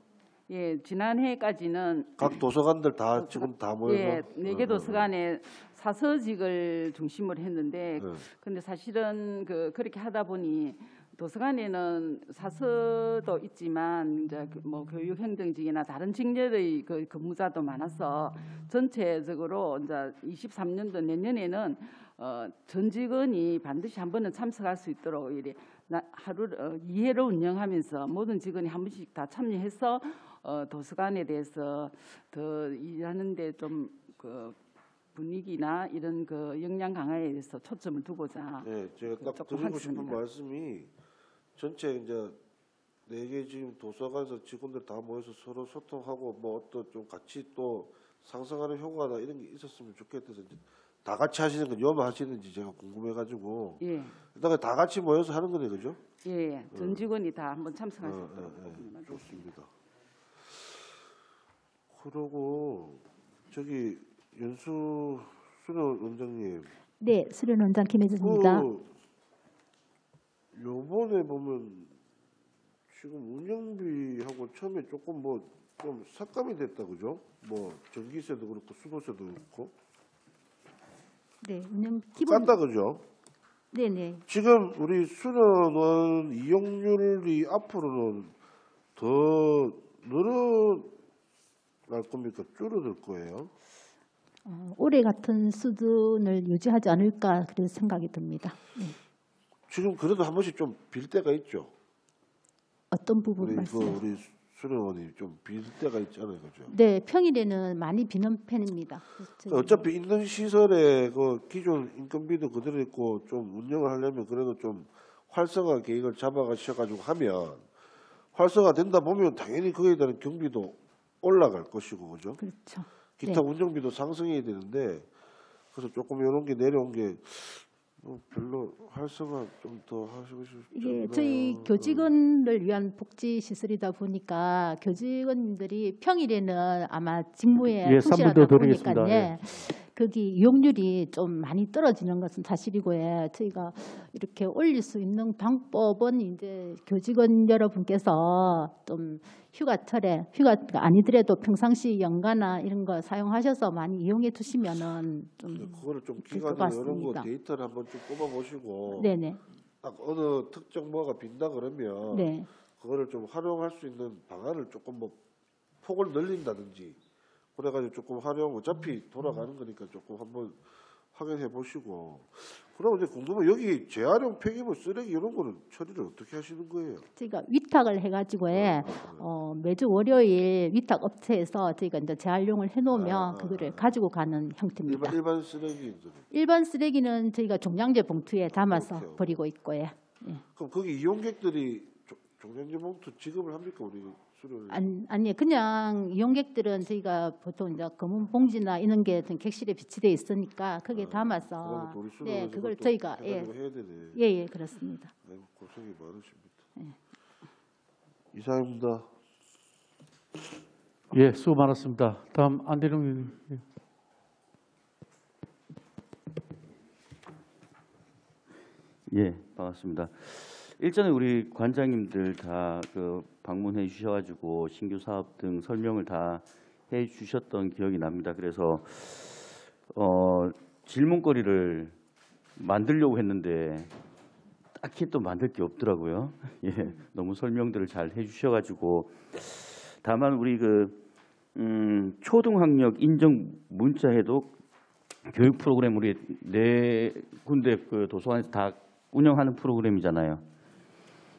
예, 지난해까지는 각 도서관들 다 직원 다 모여서? 예, 4개 도서관에 사서직을 중심으로 했는데 네. 근데 사실은 그렇게 하다 보니 도서관에는 사서도 있지만 이제 뭐 교육행정직이나 다른 직렬의 그 근무자도 많아서 전체적으로 이제 23년도 내년에는 전 직원이 반드시 한 번은 참석할 수 있도록 이래 하루 2회를 운영하면서 모든 직원이 한 번씩 다 참여해서 도서관에 대해서 더 일하는데 좀 그 분위기나 이런 그 역량 강화에 대해서 초점을 두고자 네, 제가 딱 조금 드리고 싶은 하겠습니다. 말씀이 전체 이제 4개 지금 도서관에서 직원들 다 모여서 서로 소통하고 뭐 어떤 좀 같이 또 상승하는 효과나 이런 게 있었으면 좋겠어서 이제 다 같이 하시는 건 요만 하시는지 제가 궁금해가지고 예, 일단 다 같이 모여서 하는 거네, 그죠? 예, 전 직원이 다 한번 참석할 수 있도록 좋습니다. 그러고 저기 연수 수련 원장님, 네, 수련원장 김혜진입니다. 요번에 보면 지금 운영비하고 처음에 조금 뭐 좀 삭감이 됐다, 그죠? 뭐 전기세도 그렇고 수도세도 그렇고 네, 운영 기본. 깠다, 그죠? 네네. 지금 우리 수련원 이용률이 앞으로는 더 늘어날 겁니까? 줄어들 거예요? 올해 같은 수준을 유지하지 않을까 그런 생각이 듭니다. 네. 지금 그래도 한 번씩 좀 빌 때가 있죠. 어떤 부분 우리 말씀? 우리 수련원이 좀 비는 때가 있잖아요, 그죠? 네, 평일에는 많이 비는 편입니다. 그래서 저희 어차피 있는 시설에 그 기존 인건비도 그대로 있고 좀 운영을 하려면 그래도 좀 활성화 계획을 잡아가셔가지고 하면 활성화 된다 보면 당연히 그에 대한 경비도 올라갈 것이고, 그죠? 그렇죠. 기타 운영비도 상승해야 되는데 그래서 조금 이런 게 내려온 게 뭐 별로 활성화 좀 더 하시고 싶죠. 이게 저희 교직원을 위한 복지 시설이다 보니까 교직원님들이 평일에는 아마 직무에 예, 3분 충실하다 더 보니까 드리겠습니다. 예. 거기 이용률이 좀 많이 떨어지는 것은 사실이고 저희가 이렇게 올릴 수 있는 방법은 이제 교직원 여러분께서 좀 휴가철에 휴가가 아니더라도 평상시 연가나 이런 거 사용하셔서 많이 이용해 두시면은 좀 그거를 좀 될것 기간을 이런 거 같습니다. 데이터를 한번 좀 뽑아보시고 네네. 딱 어느 특정 뭐가 빈다 그러면 네. 그거를 좀 활용할 수 있는 방안을 조금 뭐 폭을 늘린다든지 그래가지고 조금 활용 어차피 돌아가는 거니까 조금 한번 확인해 보시고 그럼 이제 궁금해 여기 재활용 폐기물 쓰레기 이런 거는 처리를 어떻게 하시는 거예요? 저희가 위탁을 해가지고 매주 월요일 위탁 업체에서 저희가 이제 재활용을 해놓으면 그거를 가지고 가는 형태입니다. 일반 쓰레기들은 일반 쓰레기는 저희가 종량제 봉투에 담아서 오케이. 버리고 있고요. 그럼 거기 이용객들이 종량제 봉투 지급을 합니까 우리 수료를? 아니 그냥 이용객들은 저희가 보통 이제 검은 봉지나 이런 게 객실에 비치돼 있으니까 거기에 담아서 네 그걸 저희가 해야 되네. 예 그렇습니다. 아이고, 고생이 많으십니다. 이상입니다. 예, 수고 많았습니다. 다음 안대룡 의원님. 예, 반갑습니다. 일전에 우리 관장님들 다 그 방문해 주셔가지고 신규 사업 등 설명을 다 해 주셨던 기억이 납니다. 그래서 질문거리를 만들려고 했는데 딱히 또 만들 게 없더라고요. 예, 너무 설명들을 잘 해주셔가지고 다만 우리 초등학력 인정 문자에도 교육 프로그램 우리 4군데 그 도서관에서 다 운영하는 프로그램이잖아요.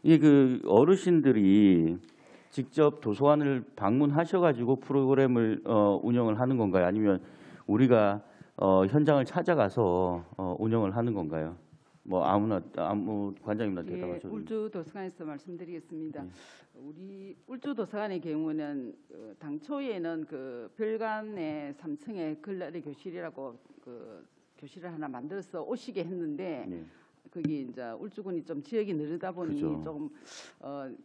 이게 어르신들이 직접 도서관을 방문하셔가지고 프로그램을 운영을 하는 건가요? 아니면 우리가 현장을 찾아가서 운영을 하는 건가요? 뭐 아무 관장님이나 예, 대답하셔도 울주 도서관에서 말씀드리겠습니다. 우리 울주 도서관의 경우는 당초에는 그 별관의 3층에 글라리 교실이라고 그 교실을 하나 만들어서 오시게 했는데 네. 거기 이제 울주군이 좀 지역이 늘다 보니 그죠. 조금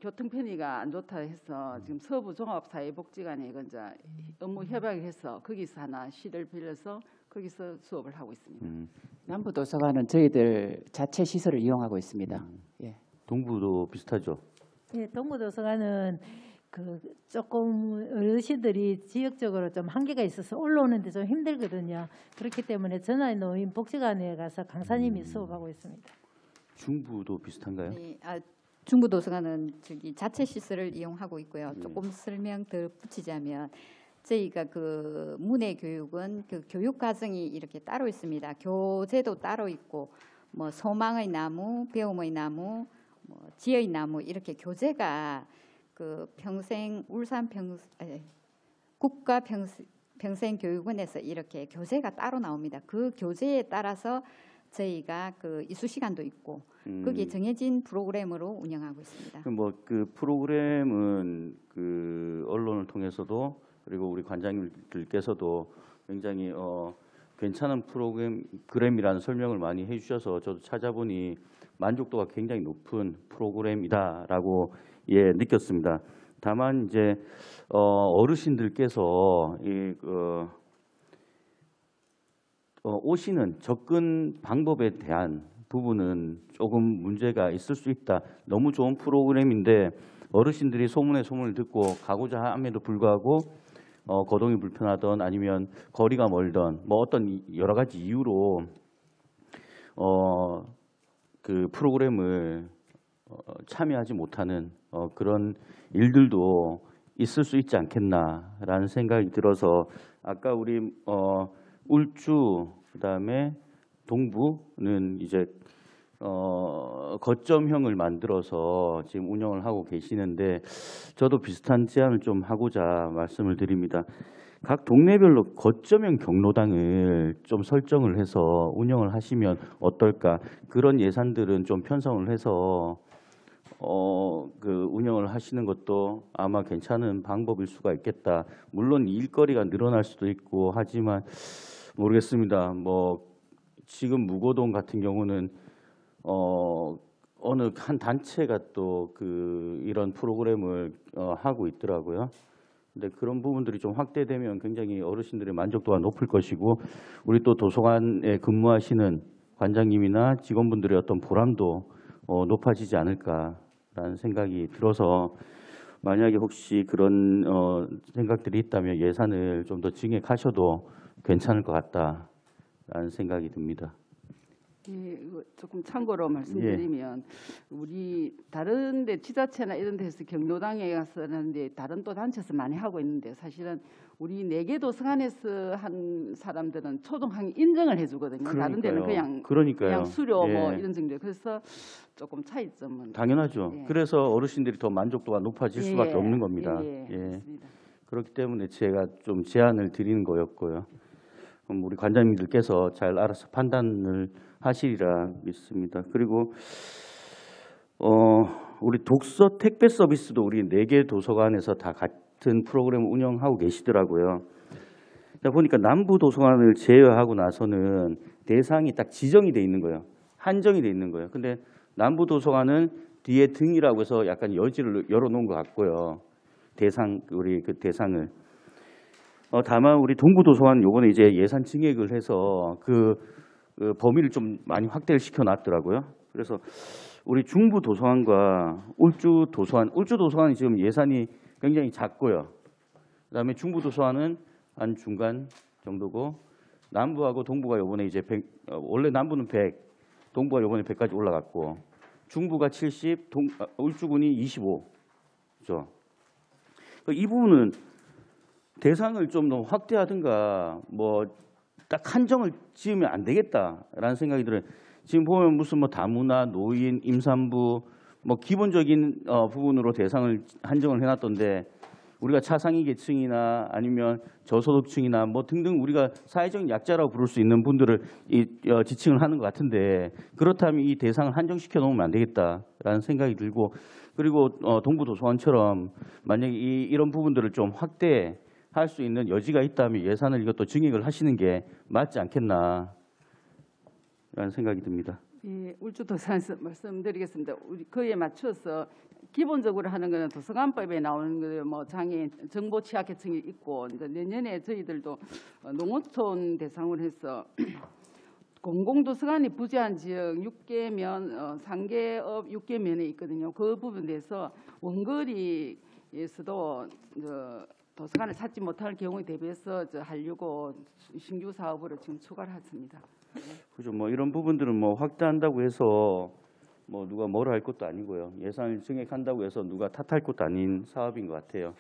교통 편의가 안 좋다 해서 지금 서부 종합사회복지관에 이제 업무 협약을 해서 거기서 하나 실을 빌려서 거기서 수업을 하고 있습니다. 남부도서관은 저희들 자체 시설을 이용하고 있습니다. 예. 동부도 비슷하죠. 예, 동부도서관은 그 조금 어르신들이 지역적으로 좀 한계가 있어서 올라오는데 좀 힘들거든요. 그렇기 때문에 전화에 놓인 복지관에 가서 강사님이 수업하고 있습니다. 중부도 비슷한가요? 네, 중부도서관은 저기 자체 시설을 이용하고 있고요. 조금 설명 더 붙이자면 저희가 그 문해 교육은 그 교육 과정이 이렇게 따로 있습니다. 교재도 따로 있고 뭐 소망의 나무, 배움의 나무, 뭐 지혜의 나무 이렇게 교재가 그 국가 평생교육원에서 이렇게 교재가 따로 나옵니다. 그 교재에 따라서 저희가 그 이수 시간도 있고 거기에 정해진 프로그램으로 운영하고 있습니다. 뭐 그 프로그램은 그 언론을 통해서도 그리고 우리 관장님들께서도 굉장히 괜찮은 프로그램이라는 설명을 많이 해주셔서 저도 찾아보니 만족도가 굉장히 높은 프로그램이다라고 느꼈습니다. 다만 이제 어르신들께서 오시는 접근 방법에 대한 부분은 조금 문제가 있을 수 있다. 너무 좋은 프로그램인데 어르신들이 소문을 듣고 가고자 함에도 불구하고 거동이 불편하던 아니면 거리가 멀던 뭐 어떤 여러 가지 이유로 그 프로그램을 참여하지 못하는 그런 일들도 있을 수 있지 않겠나라는 생각이 들어서 아까 우리 울주 그다음에 동부는 이제 거점형을 만들어서 지금 운영을 하고 계시는데 저도 비슷한 제안을 좀 하고자 말씀을 드립니다. 각 동네별로 거점형 경로당을 좀 설정을 해서 운영을 하시면 어떨까? 그런 예산들은 좀 편성을 해서 그 운영을 하시는 것도 아마 괜찮은 방법일 수가 있겠다. 물론 일거리가 늘어날 수도 있고 하지만 모르겠습니다. 뭐 지금 무고동 같은 경우는 어느 한 단체가 또 그 이런 프로그램을 하고 있더라고요. 근데 그런 부분들이 좀 확대되면 굉장히 어르신들의 만족도가 높을 것이고 우리 또 도서관에 근무하시는 관장님이나 직원분들의 어떤 보람도 높아지지 않을까라는 생각이 들어서 만약에 혹시 그런 생각들이 있다면 예산을 좀 더 증액하셔도 괜찮을 것 같다라는 생각이 듭니다. 예, 이거 조금 참고로 말씀드리면 우리 다른 데 지자체나 이런 데서 경로당에 가서 하는데 다른 또 단체에서 많이 하고 있는데 사실은 우리 4개 도서관에서 한 사람들은 초등학교 인정을 해주거든요. 다른 데는 그냥 수료 뭐 이런 정도. 그래서 조금 차이점은 당연하죠. 예. 그래서 어르신들이 더 만족도가 높아질 수밖에 없는 겁니다. 맞습니다. 그렇기 때문에 제가 좀 제안을 드리는 거였고요. 그럼 우리 관장님들께서 잘 알아서 판단을 하시리라 믿습니다. 그리고 우리 독서 택배 서비스도 우리 4개 도서관에서 다 같은 프로그램을 운영하고 계시더라고요. 자, 보니까 남부 도서관을 제외하고 나서는 대상이 딱 지정이 돼 있는 거예요. 한정이 돼 있는 거예요. 근데 남부 도서관은 뒤에 등이라고 해서 약간 여지를 열어놓은 것 같고요. 우리 그 대상을. 다만 우리 동부도서관 요번에 이제 예산 증액을 해서 그 범위를 좀 많이 확대를 시켜놨더라고요. 그래서 우리 중부도서관과 울주도서관이 지금 예산이 굉장히 작고요. 그다음에 중부도서관은 한 중간 정도고 남부하고 동부가 요번에 이제 100, 원래 남부는 100, 동부가 요번에 100까지 올라갔고 중부가 70, 울주군이 25죠. 이 부분은 대상을 좀 더 확대하든가 뭐 딱 한정을 지으면 안 되겠다라는 생각이 들어요. 지금 보면 무슨 뭐 다문화, 노인, 임산부 뭐 기본적인 부분으로 대상을 한정을 해놨던데 우리가 차상위 계층이나 아니면 저소득층이나 뭐 등등 우리가 사회적인 약자라고 부를 수 있는 분들을 지칭을 하는 것 같은데 그렇다면 이 대상을 한정시켜 놓으면 안 되겠다라는 생각이 들고 그리고 동부도서관처럼 만약에 이런 부분들을 좀 확대할 수 있는 여지가 있다면 예산을 이것도 증액을 하시는 게 맞지 않겠나라는 생각이 듭니다. 예, 울주도서관에서 말씀드리겠습니다. 우리 그에 맞춰서 기본적으로 하는 거는 도서관법에 나오는 거예요. 뭐 장애인 정보 취약계층이 있고 이제 내년에 저희들도 농어촌 대상으로 해서 공공도서관이 부재한 지역 6개면 상계업 6개면에 있거든요. 그 부분에서 원거리에서도 도서관을 찾지 못할 경우에 대비해서 하려고 신규 사업으로 지금 추가를 했습니다. 그죠. 뭐 이런 부분들은 뭐 확대한다고 해서 뭐 누가 뭐라 할 것도 아니고요. 예산을 증액한다고 해서 누가 탓할 것도 아닌 사업인 것 같아요.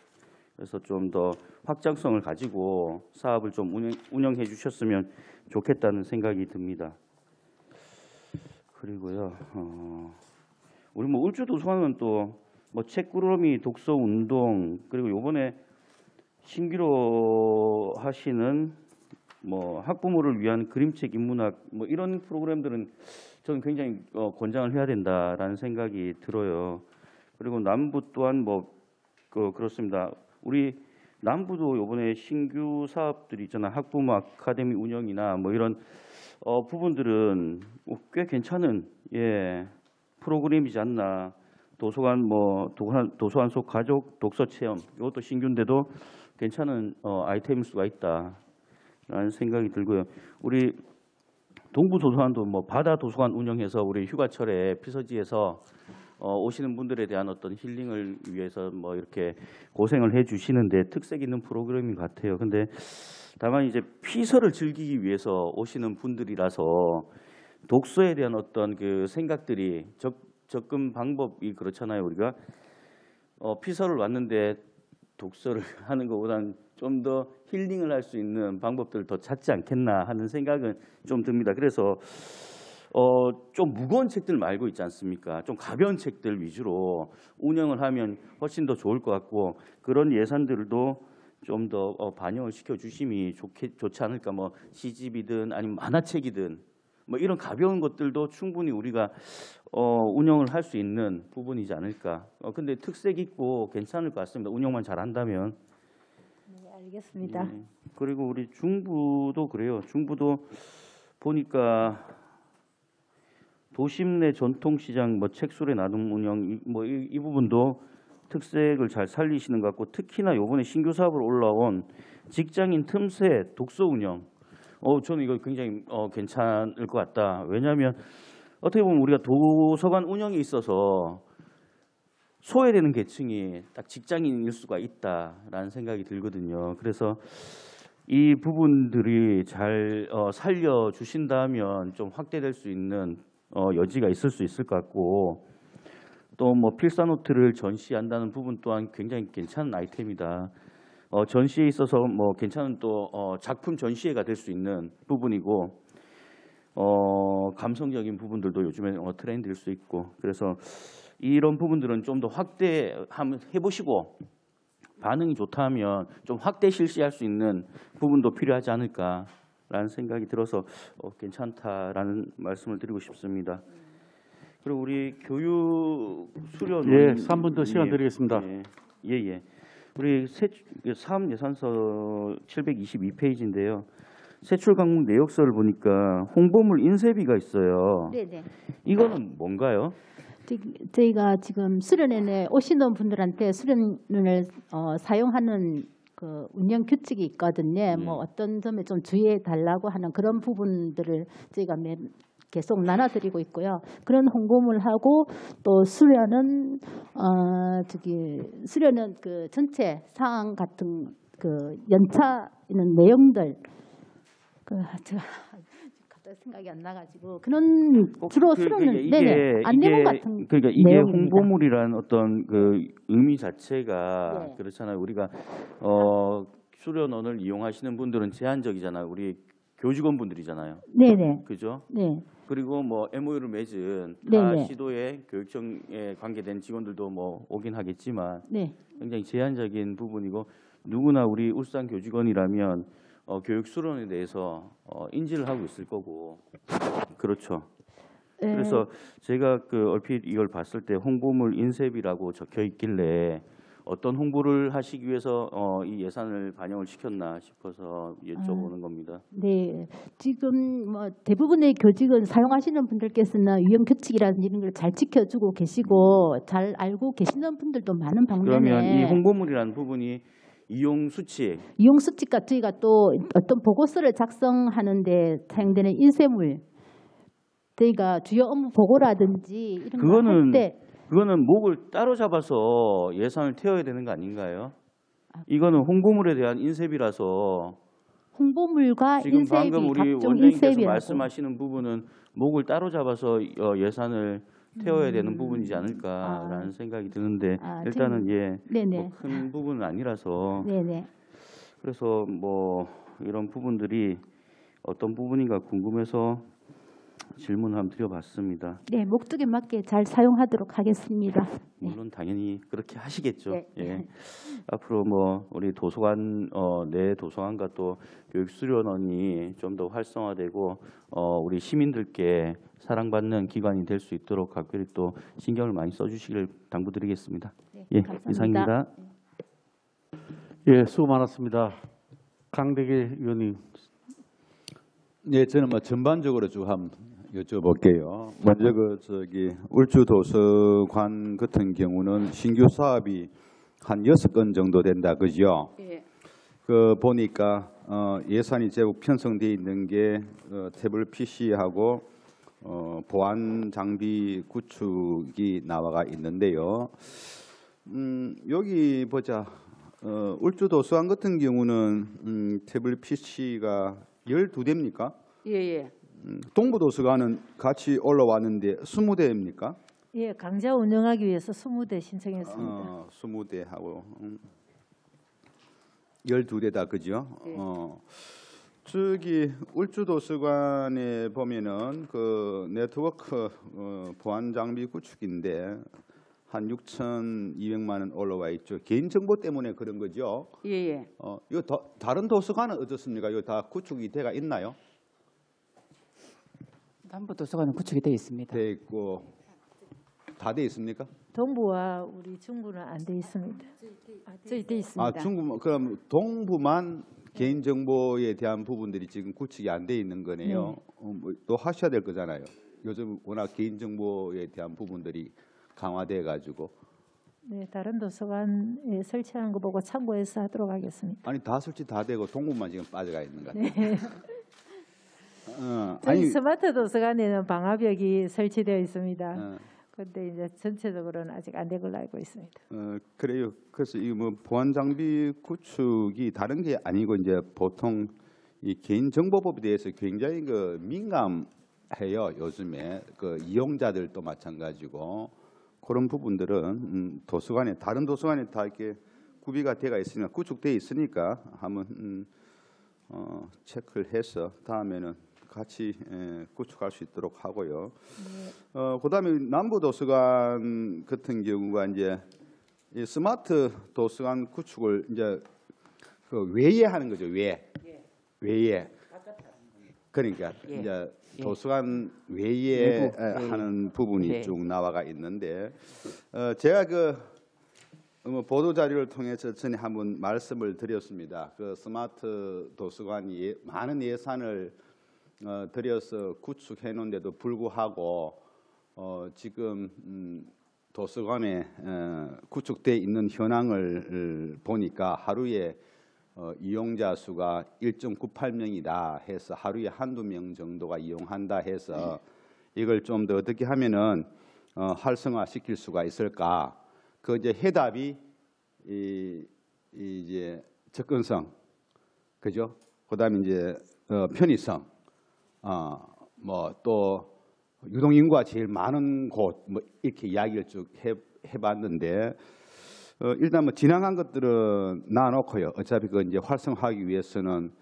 그래서 좀 더 확장성을 가지고 사업을 좀 운영해 주셨으면 좋겠다는 생각이 듭니다. 그리고요, 우리 뭐 울주도서관은 또 뭐 책꾸러미 독서 운동 그리고 요번에 신규로 하시는 뭐 학부모를 위한 그림책 인문학 뭐 이런 프로그램들은 저는 굉장히 권장을 해야 된다라는 생각이 들어요. 그리고 남부 또한 뭐 그렇습니다. 우리 남부도 이번에 신규 사업들이 있잖아. 학부모 아카데미 운영이나 뭐 이런 부분들은 꽤 괜찮은 프로그램이지 않나. 도서관 도서관 속 가족 독서 체험 이것도 신규인데도 괜찮은 아이템일 수가 있다라는 생각이 들고요. 우리 동부 도서관도 뭐 바다 도서관 운영해서 우리 휴가철에 피서지에서 오시는 분들에 대한 어떤 힐링을 위해서 뭐 이렇게 고생을 해주시는데 특색 있는 프로그램인 것 같아요. 근데 다만 이제 피서를 즐기기 위해서 오시는 분들이라서 독서에 대한 어떤 그 생각들이 접근 방법이 그렇잖아요. 우리가 피서를 왔는데 독서를 하는 것보다는 좀 더 힐링을 할 수 있는 방법들을 더 찾지 않겠나 하는 생각은 좀 듭니다. 그래서 좀 무거운 책들 말고 있지 않습니까? 좀 가벼운 책들 위주로 운영을 하면 훨씬 더 좋을 것 같고 그런 예산들도 좀 더 반영을 시켜주심이 좋지 않을까. 뭐 시집이든 아니면 만화책이든 뭐 이런 가벼운 것들도 충분히 우리가 운영을 할 수 있는 부분이지 않을까. 근데 특색 있고 괜찮을 것 같습니다. 운영만 잘한다면. 네, 알겠습니다. 네. 그리고 우리 중부도 그래요. 중부도 보니까 도심 내 전통시장, 뭐 책술의 나눔 운영, 이 부분도 특색을 잘 살리시는 것 같고 특히나 이번에 신규 사업으로 올라온 직장인 틈새 독서 운영. 저는 이거 굉장히 괜찮을 것 같다. 왜냐하면 어떻게 보면 우리가 도서관 운영에 있어서 소외되는 계층이 딱 직장인일 수가 있다라는 생각이 들거든요. 그래서 이 부분들이 잘 살려주신다면 좀 확대될 수 있는 여지가 있을 수 있을 것 같고 또 뭐 필사노트를 전시한다는 부분 또한 굉장히 괜찮은 아이템이다. 전시에 있어서 뭐 괜찮은 또 작품 전시회가 될 수 있는 부분이고 감성적인 부분들도 요즘에 트렌드일 수 있고 그래서 이런 부분들은 좀 더 확대 한번 해보시고 반응이 좋다면 좀 확대 실시할 수 있는 부분도 필요하지 않을까라는 생각이 들어서 괜찮다라는 말씀을 드리고 싶습니다. 그리고 우리 교육 수련 3분 더 시간 드리겠습니다. 예. 우리 사업 예산서 722페이지인데요. 세출 과목 내역서를 보니까 홍보물 인쇄비가 있어요. 네네. 이거는 뭔가요? 저희가 지금 수련회에 오시는 분들한테 수련을 사용하는 그 운영 규칙이 있거든요. 뭐 어떤 점에 좀 주의해 달라고 하는 그런 부분들을 저희가 계속 나눠드리고 있고요. 그런 홍보물 하고 또 수련은 수련은 그 전체 사항 같은 그 연차 있는 내용들 제가 갑자기 생각이 안 나가지고 그런 주로 수련은 네네 안내문 같은 그러니까 이게 내용입니다. 홍보물이라는 어떤 그 의미 자체가 네. 그렇잖아요. 우리가 수련원을 이용하시는 분들은 제한적이잖아요. 우리 교직원분들이잖아요. 네네. 그죠? 네. 그리고 뭐 MOU를 맺은 타 네네. 시도의 교육청에 관계된 직원들도 뭐 오긴 하겠지만 네. 굉장히 제한적인 부분이고 누구나 우리 울산 교직원이라면 교육 수련에 대해서 인지를 하고 있을 거고 그렇죠. 네. 그래서 제가 얼핏 이걸 봤을 때 홍보물 인쇄비라고 적혀 있길래 어떤 홍보를 하시기 위해서 이 예산을 반영을 시켰나 싶어서 여쭤보는 겁니다. 네, 지금 뭐 대부분의 교직은 사용하시는 분들께서는 유형 규칙이라든지 이런 걸 잘 지켜주고 계시고 잘 알고 계시는 분들도 많은 반면에 그러면 이 홍보물이라는 부분이 이용 수칙, 이용 수칙과 저희가 또 어떤 보고서를 작성하는데 사용되는 인쇄물, 저희가 주요 업무 보고라든지 이런 거 할 때 그거는 목을 따로 잡아서 예산을 태워야 되는 거 아닌가요? 이거는 홍보물에 대한 인쇄비라서 홍보물과 지금 인쇄비, 방금 우리 각종 원장님께서 인쇄비라고 말씀하시는 부분은 목을 따로 잡아서 예산을 태워야 되는 부분이지 않을까라는 생각이 드는데 일단은 네네. 뭐 큰 부분은 아니라서 네네. 그래서 뭐 이런 부분들이 어떤 부분인가 궁금해서 질문을 한번 드려봤습니다. 네, 목적에 맞게 잘 사용하도록 하겠습니다. 물론 당연히 그렇게 하시겠죠. 네. 예. 앞으로 뭐 우리 도서관 내 도서관과 또 교육 수련원이 좀 더 활성화되고 우리 시민들께 사랑받는 기관이 될 수 있도록 각별히 또 신경을 많이 써주시길 당부드리겠습니다. 네, 예, 감사합니다. 이상입니다. 예, 수고 많았습니다. 강대길 의원님. 네, 저는 뭐 전반적으로 쭉 한번 여쭤볼게요. 먼저 울주 도서관 같은 경우는 신규 사업이 한 6건 정도 된다, 그죠? 예. 보니까 예산이 제법 편성되어 있는 게 태블릿 PC하고 보안 장비 구축이 나와가 있는데요. 여기 보자. 울주 도서관 같은 경우는 태블릿 PC가 12대입니까? 예. 동부도서관은 같이 올라왔는데 20대입니까? 예, 강좌 운영하기 위해서 20대 신청했습니다. 20대하고 12대다, 그죠? 예. 저기 울주도서관에 보면은 그 네트워크 보안 장비 구축인데 한 6,200만 원 올라와 있죠. 개인 정보 때문에 그런 거죠. 예. 이거 다른 도서관은 어떻습니까? 이거 다 구축이 돼가 있나요? 남부도서관은 구축이 되어 있습니다. 돼 있고 다 돼 있습니까? 동부와 우리 중부는 안 돼 있습니다. 저희 돼 있습니다. 아, 중부 그럼 동부만 개인 정보에 대한 부분들이 지금 구축이 안 돼 있는 거네요. 또 하셔야 될 거잖아요. 요즘 워낙 개인 정보에 대한 부분들이 강화돼 가지고. 네, 다른 도서관에 설치하는 거 보고 참고해서 하도록 하겠습니다. 아니 다 설치 다 되고 동부만 지금 빠져가 있는 것 같아요. 네. 저희 스마트 도서관에는 방화벽이 설치되어 있습니다. 그런데 이제 전체적으로는 아직 안 된 걸로 알고 있습니다. 그래요. 그래서 이 뭐 보안 장비 구축이 다른 게 아니고 이제 보통 이 개인정보법에 대해서 굉장히 그 민감해요. 요즘에 그 이용자들도 마찬가지고 그런 부분들은 도서관에 다른 도서관에 다 이렇게 구비가 돼가 있으니까 구축돼 있으니까 한번 체크를 해서 다음에는 같이 구축할 수 있도록 하고요. 그다음에 남부 도서관 같은 경우가 이제 이 스마트 도서관 구축을 이제 그 외에 하는 거죠. 외에. 그러니까 이제 도서관 외에 하는 부분이 쭉 나와가 있는데 제가 그 보도 자료를 통해서 전에 한번 말씀을 드렸습니다. 그 스마트 도서관이 많은 예산을 들여서 구축해 놓은데도 불구하고 지금 도서관에 구축돼 있는 현황을 보니까 하루에 이용자 수가 1.98명이다 해서 하루에 한두 명 정도가 이용한다 해서 이걸 좀 더 어떻게 하면은 활성화 시킬 수가 있을까? 그 이제 해답이 이제 접근성, 그죠? 그다음에 이제 편의성, 뭐 또 유동 인구가 제일 많은 곳, 뭐 이렇게 이야기를 쭉 해봤는데 일단 뭐 지나간 것들은 놔놓고요. 어차피 그 이제 활성화하기 위해서는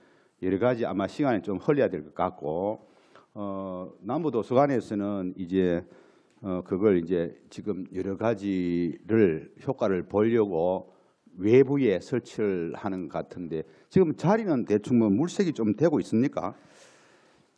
여러 가지 아마 시간이 좀 흘려야 될 것 같고 남부도서관에서는 이제 그걸 이제 지금 여러 가지를 효과를 보려고 외부에 설치를 하는 것 같은데 지금 자리는 대충 뭐 물색이 좀 되고 있습니까?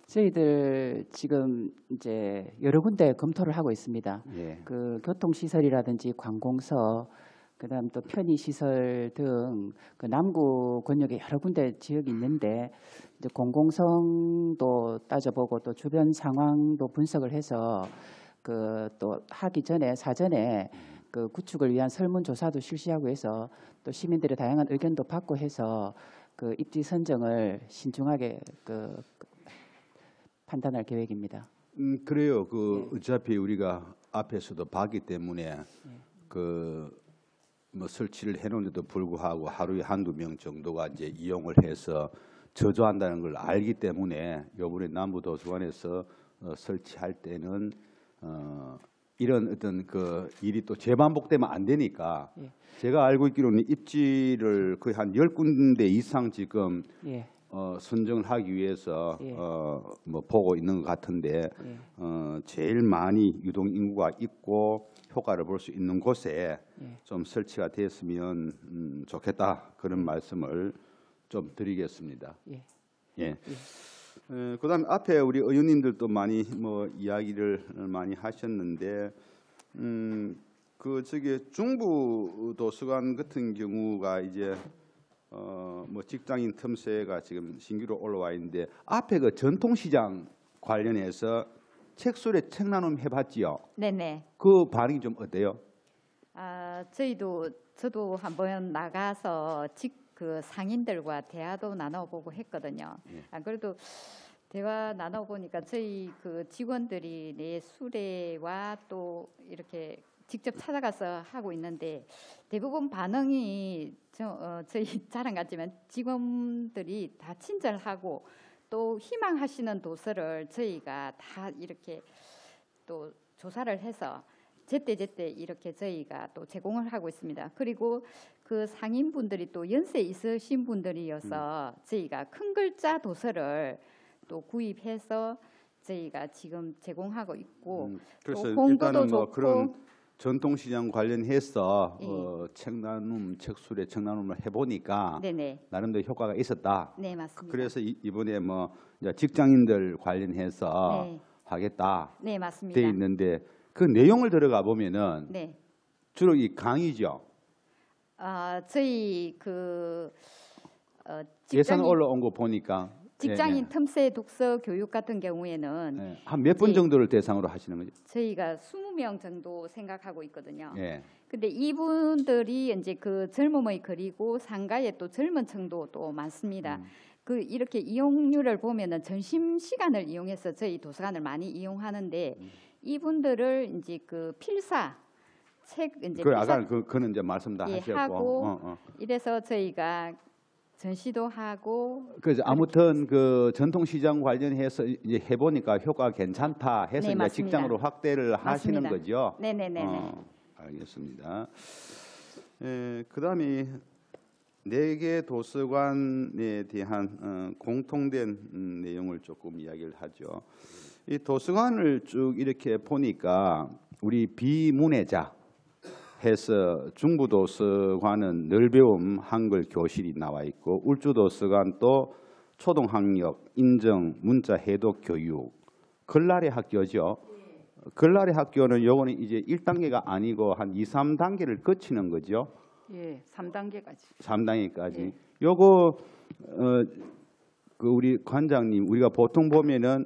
저희들 지금 이제 여러 군데 검토를 하고 있습니다. 그 교통시설이라든지 관공서, 그다음 또 편의시설 등 그 남구 권역에 여러 군데 지역이 있는데 이제 공공성도 따져보고 또 주변 상황도 분석을 해서 그 또 하기 전에 사전에 그 구축을 위한 설문조사도 실시하고 해서 또 시민들의 다양한 의견도 받고 해서 그 입지 선정을 신중하게 그 판단할 계획입니다. 그래요. 그 어차피 우리가 앞에서도 봤기 때문에 그 뭐 설치를 해놓은데도 불구하고 하루에 한두 명 정도가 이제 이용을 해서 저조한다는 걸 알기 때문에 이번에 남부도서관에서 설치할 때는 이런 어떤 그 일이 또 재반복되면 안 되니까 제가 알고 있기로는 입지를 거의 한 10군데 이상 지금 선정을 하기 위해서 뭐 보고 있는 것 같은데 제일 많이 유동 인구가 있고 효과를 볼 수 있는 곳에 좀 설치가 됐으면 좋겠다 그런 말씀을 좀 드리겠습니다. 그다음 앞에 우리 의원님들도 많이 뭐 이야기를 많이 하셨는데 그 저기 중부 도서관 같은 경우가 이제 뭐 직장인 틈새가 지금 신규로 올라와 있는데 앞에 그 전통시장 관련해서 책술에 책 나눔 해봤지요? 네네. 그 반응이 좀 어때요? 저도 한번 나가서 그 상인들과 대화도 나눠보고 했거든요. 그래도 대화 나눠보니까 저희 그 직원들이 내 수레와 또 이렇게 직접 찾아가서 하고 있는데 대부분 반응이 저희 자랑 같지만 직원들이 다 친절하고 또 희망하시는 도서를 저희가 다 이렇게 또 조사를 해서 제때제때 이렇게 저희가 또 제공을 하고 있습니다. 그리고 그 상인분들이 또 연세 있으신 분들이어서 저희가 큰 글자 도서를 또 구입해서 저희가 지금 제공하고 있고 그래서 또 홍보도 일단은 뭐 좋고 그런 전통시장 관련해서 예. 책술의 책나눔을 해보니까 네네. 나름대로 효과가 있었다. 네, 맞습니다. 그래서 이번에 뭐 이제 직장인들 관련해서 네. 하겠다 네, 맞습니다. 돼 있는데 그 내용을 들어가 보면은 네. 주로 이 강의죠. 저희 그 예산 올라온 거 보니까 직장인 틈새 독서 교육 같은 경우에는 한 몇 분 예. 정도를 대상으로 하시는 거죠? 저희가 20명 정도 생각하고 있거든요. 예. 근데 이분들이 이제 그 젊음의 거리고 상가에 또 젊은 층도 또 많습니다. 그 이렇게 이용률을 보면은 점심 시간을 이용해서 저희 도서관을 많이 이용하는데 이분들을 이제 그 필사 책 이제 그 아까 그는 이제 말씀 다 예, 하셨고. 하고 이래서 저희가 전시도 하고 그래서 아무튼 그 전통시장 관련해서 이제 해보니까 효과가 괜찮다 해서 네, 이제 맞습니다. 직장으로 확대를 하시는 맞습니다. 거죠. 네네네네. 알겠습니다. 그다음에 4개 도서관에 대한 공통된 내용을 조금 이야기를 하죠. 이 도서관을 쭉 이렇게 보니까 우리 비문예자 해서 중부도서관은 늘배움 한글 교실이 나와 있고 울주도서관 또 초등학력 인정 문자 해독 교육 글날의 학교죠. 글날의 학교는 요거는 이제 1단계가 아니고 한 2, 3단계를 거치는 거죠. 예, 3단계까지. 3단계까지. 예. 요거 그 우리 관장님 우리가 보통 보면은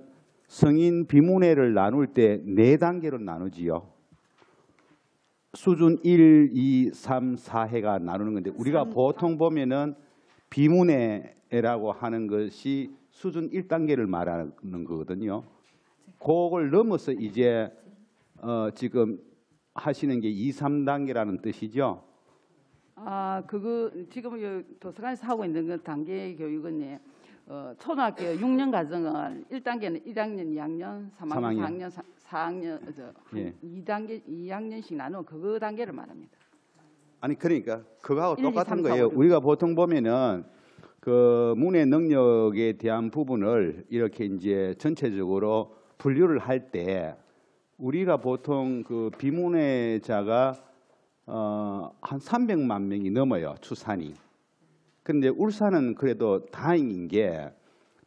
성인 비문예를 나눌 때 4단계로 나누지요. 수준 1, 2, 3, 4회가 나누는 건데 우리가 보통 보면은 비문예라고 하는 것이 수준 1단계를 말하는 거거든요. 그걸 넘어서 이제 지금 하시는 게 2, 3단계라는 뜻이죠. 그거 지금 요 도서관에서 하고 있는 그 단계 교육은 예, 초등학교 6년 과정은 1단계는 1학년, 2학년, 3학년, 4학년, 4학년, 예. 2학년씩 나누어 그거 단계를 말합니다. 아니 그러니까 그거하고 1, 2, 똑같은 3, 4, 거예요. 5, 6. 우리가 보통 보면은 그 문해 능력에 대한 부분을 이렇게 이제 전체적으로 분류를 할 때 우리가 보통 그 비문예자가 한 300만 명이 넘어요. 추산이. 그런데 울산은 그래도 다행인 게